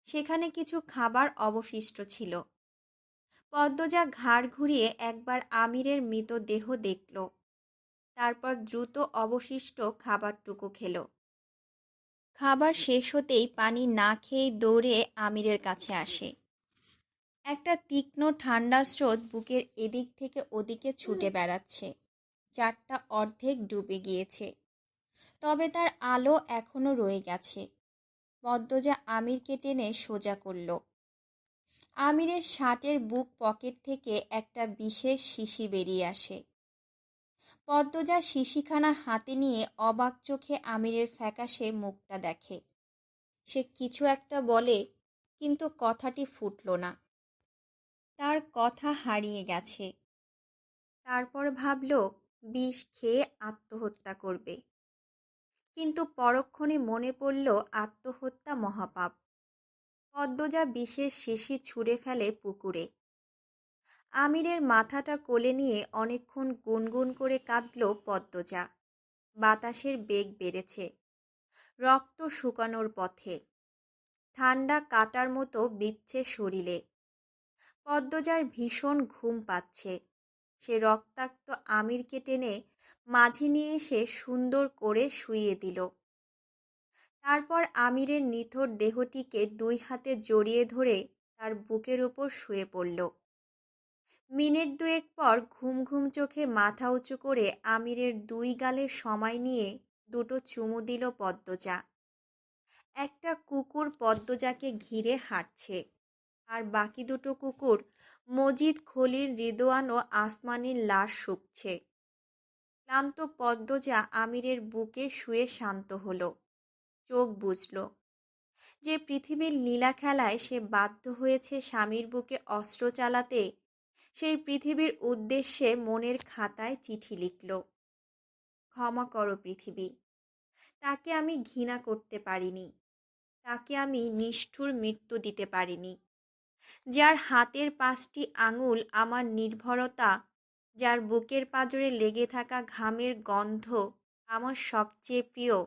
সেখানে কিছু খাবার অবশিষ্ট ছিল। পদ্মজা ঘাড় ঘুরিয়ে একবার আমিরের মৃতদেহ দেখল। তারপর দ্রুত অবশিষ্ট খাবারটুকু খেল। খাবার শেষ হতেই পানি না খেয়ে দৌড়ে আমিরের কাছে আসে। একটা তীক্ষ্ণ ঠান্ডা স্রোত বুকের এদিক থেকে ওদিকে ছুটে বেড়াচ্ছে। চারটা অর্ধেক ডুবে গিয়েছে, তবে তার আলো এখনো রয়ে গেছে। পদ্মজা আমিরকে টেনে সোজা করল। আমিরের শার্টের বুক পকেট থেকে একটা বিশেষ শিশি বেরিয়ে আসে। পদ্মজা শিশিখানা হাতে নিয়ে অবাক চোখে আমিরের ফ্যাকাশে মুখটা দেখে। সে কিছু একটা বলে, কিন্তু কথাটি ফুটল না। তার কথা হারিয়ে গেছে। তারপর ভাবল বিষ খেয়ে আত্মহত্যা করবে, কিন্তু পরক্ষণে মনে পড়ল আত্মহত্যা মহাপাপ। পদ্মজা বিষের শিশি ছুঁড়ে ফেলে পুকুরে। আমিরের মাথাটা কোলে নিয়ে অনেকক্ষণ গুনগুন করে কাঁদল পদ্মজা। বাতাসের বেগ বেড়েছে। রক্ত শুকানোর পথে। ঠান্ডা কাটার মতো বিচ্ছে শরীরে। পদ্মজার ভীষণ ঘুম পাচ্ছে। সে রক্তাক্ত আমিরকে টেনে মাঝে নিয়ে এসে সুন্দর করে শুইয়ে দিল। তারপর আমিরের নিথর দেহটিকে 2 হাতে জড়িয়ে ধরে তার বুকের ওপর শুয়ে পড়ল। মিনিট 2 পর ঘুম ঘুম চোখে মাথা উঁচু করে আমিরের 2 গালে সময় নিয়ে 2টো চুমু দিল পদ্মজা। একটা কুকুর পদ্মজাকে ঘিরে হাঁটছে, আর বাকি 2টো কুকুর মজিদ, খলিল, রিদওয়ান ও আসমানীর লাশ শুকছে। ক্লান্ত পদ্মজা আমিরের বুকে শুয়ে শান্ত হলো। চোখ বুজল। যে পৃথিবীর লীলা খেলায় সে বাধ্য হয়েছে স্বামীর বুকে অস্ত্র চালাতে, সেই পৃথিবীর উদ্দেশ্যে মনের খাতায় চিঠি লিখল। ক্ষমা করো পৃথিবী, তাকে আমি ঘৃণা করতে পারিনি। তাকে আমি নিষ্ঠুর মৃত্যু দিতে পারিনি। যার হাতের 5টি আঙুল আমার নির্ভরতা, যার বুকের পাঁজরে লেগে থাকা ঘামের গন্ধ আমার সবচেয়ে প্রিয়,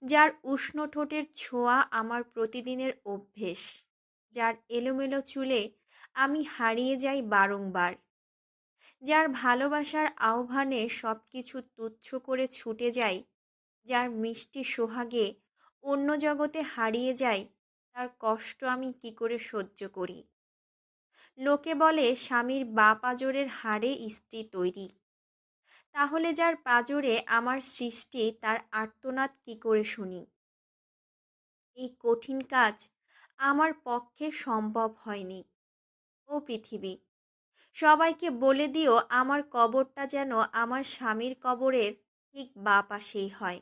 যার উষ্ণ ঠোঁটের ছোঁয়া আমার প্রতিদিনের অভ্যেস, যার এলোমেলো চুলে আমি হারিয়ে যাই বারংবার, যার ভালোবাসার আহ্বানে সব কিছু তুচ্ছ করে ছুটে যাই, যার মিষ্টি সোহাগে অন্য জগতে হারিয়ে যাই, তার কষ্ট আমি কি করে সহ্য করি। লোকে বলে স্বামীর পাঁজরের হাড়ে স্ত্রী তৈরি। তাহলে যার পাঁজরে আমার সৃষ্টি তার আর্তনাদ কি করে শুনি। এই কঠিন কাজ আমার পক্ষে সম্ভব হয়নি। ও পৃথিবী, সবাইকে বলে দিও আমার কবরটা যেন আমার স্বামীর কবরের ঠিক পাশেই হয়।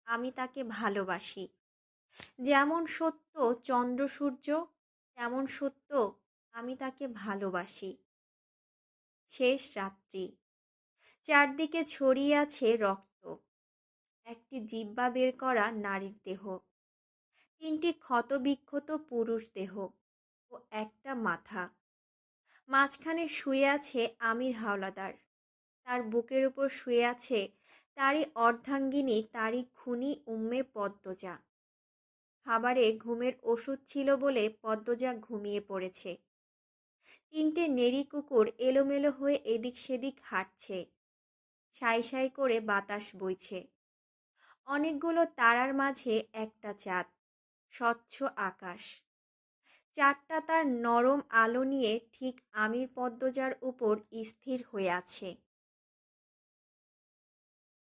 আমি তাকে ভালোবাসি। যেমন সত্য চন্দ্র সূর্য, তেমন সত্য আমি তাকে ভালোবাসি। শেষ রাত্রি। চারদিকে ছড়িয়ে আছে রক্ত। একটি জিহ্বা বের করা নারীর দেহ, তিনটি ক্ষতবিক্ষত পুরুষ দেহ ও একটা মাথা। মাঝখানে শুয়ে আছে আমির হাওলাদার। তার বুকের উপর শুয়ে আছে তারই অর্ধাঙ্গিনী, তারই খুনি উম্মে পদ্মজা। খাবারে ঘুমের ওষুধ ছিল বলে পদ্মজা ঘুমিয়ে পড়েছে। তিনটে নেড়ি কুকুর এলোমেলো হয়ে এদিক সেদিক হাঁটছে। সাই সাই করে বাতাস বইছে। অনেকগুলো তারার মাঝে একটা চাঁদ, স্বচ্ছ আকাশ। চাঁদটা তার নরম আলো নিয়ে ঠিক আমির পদ্মজার উপর স্থির হয়ে আছে।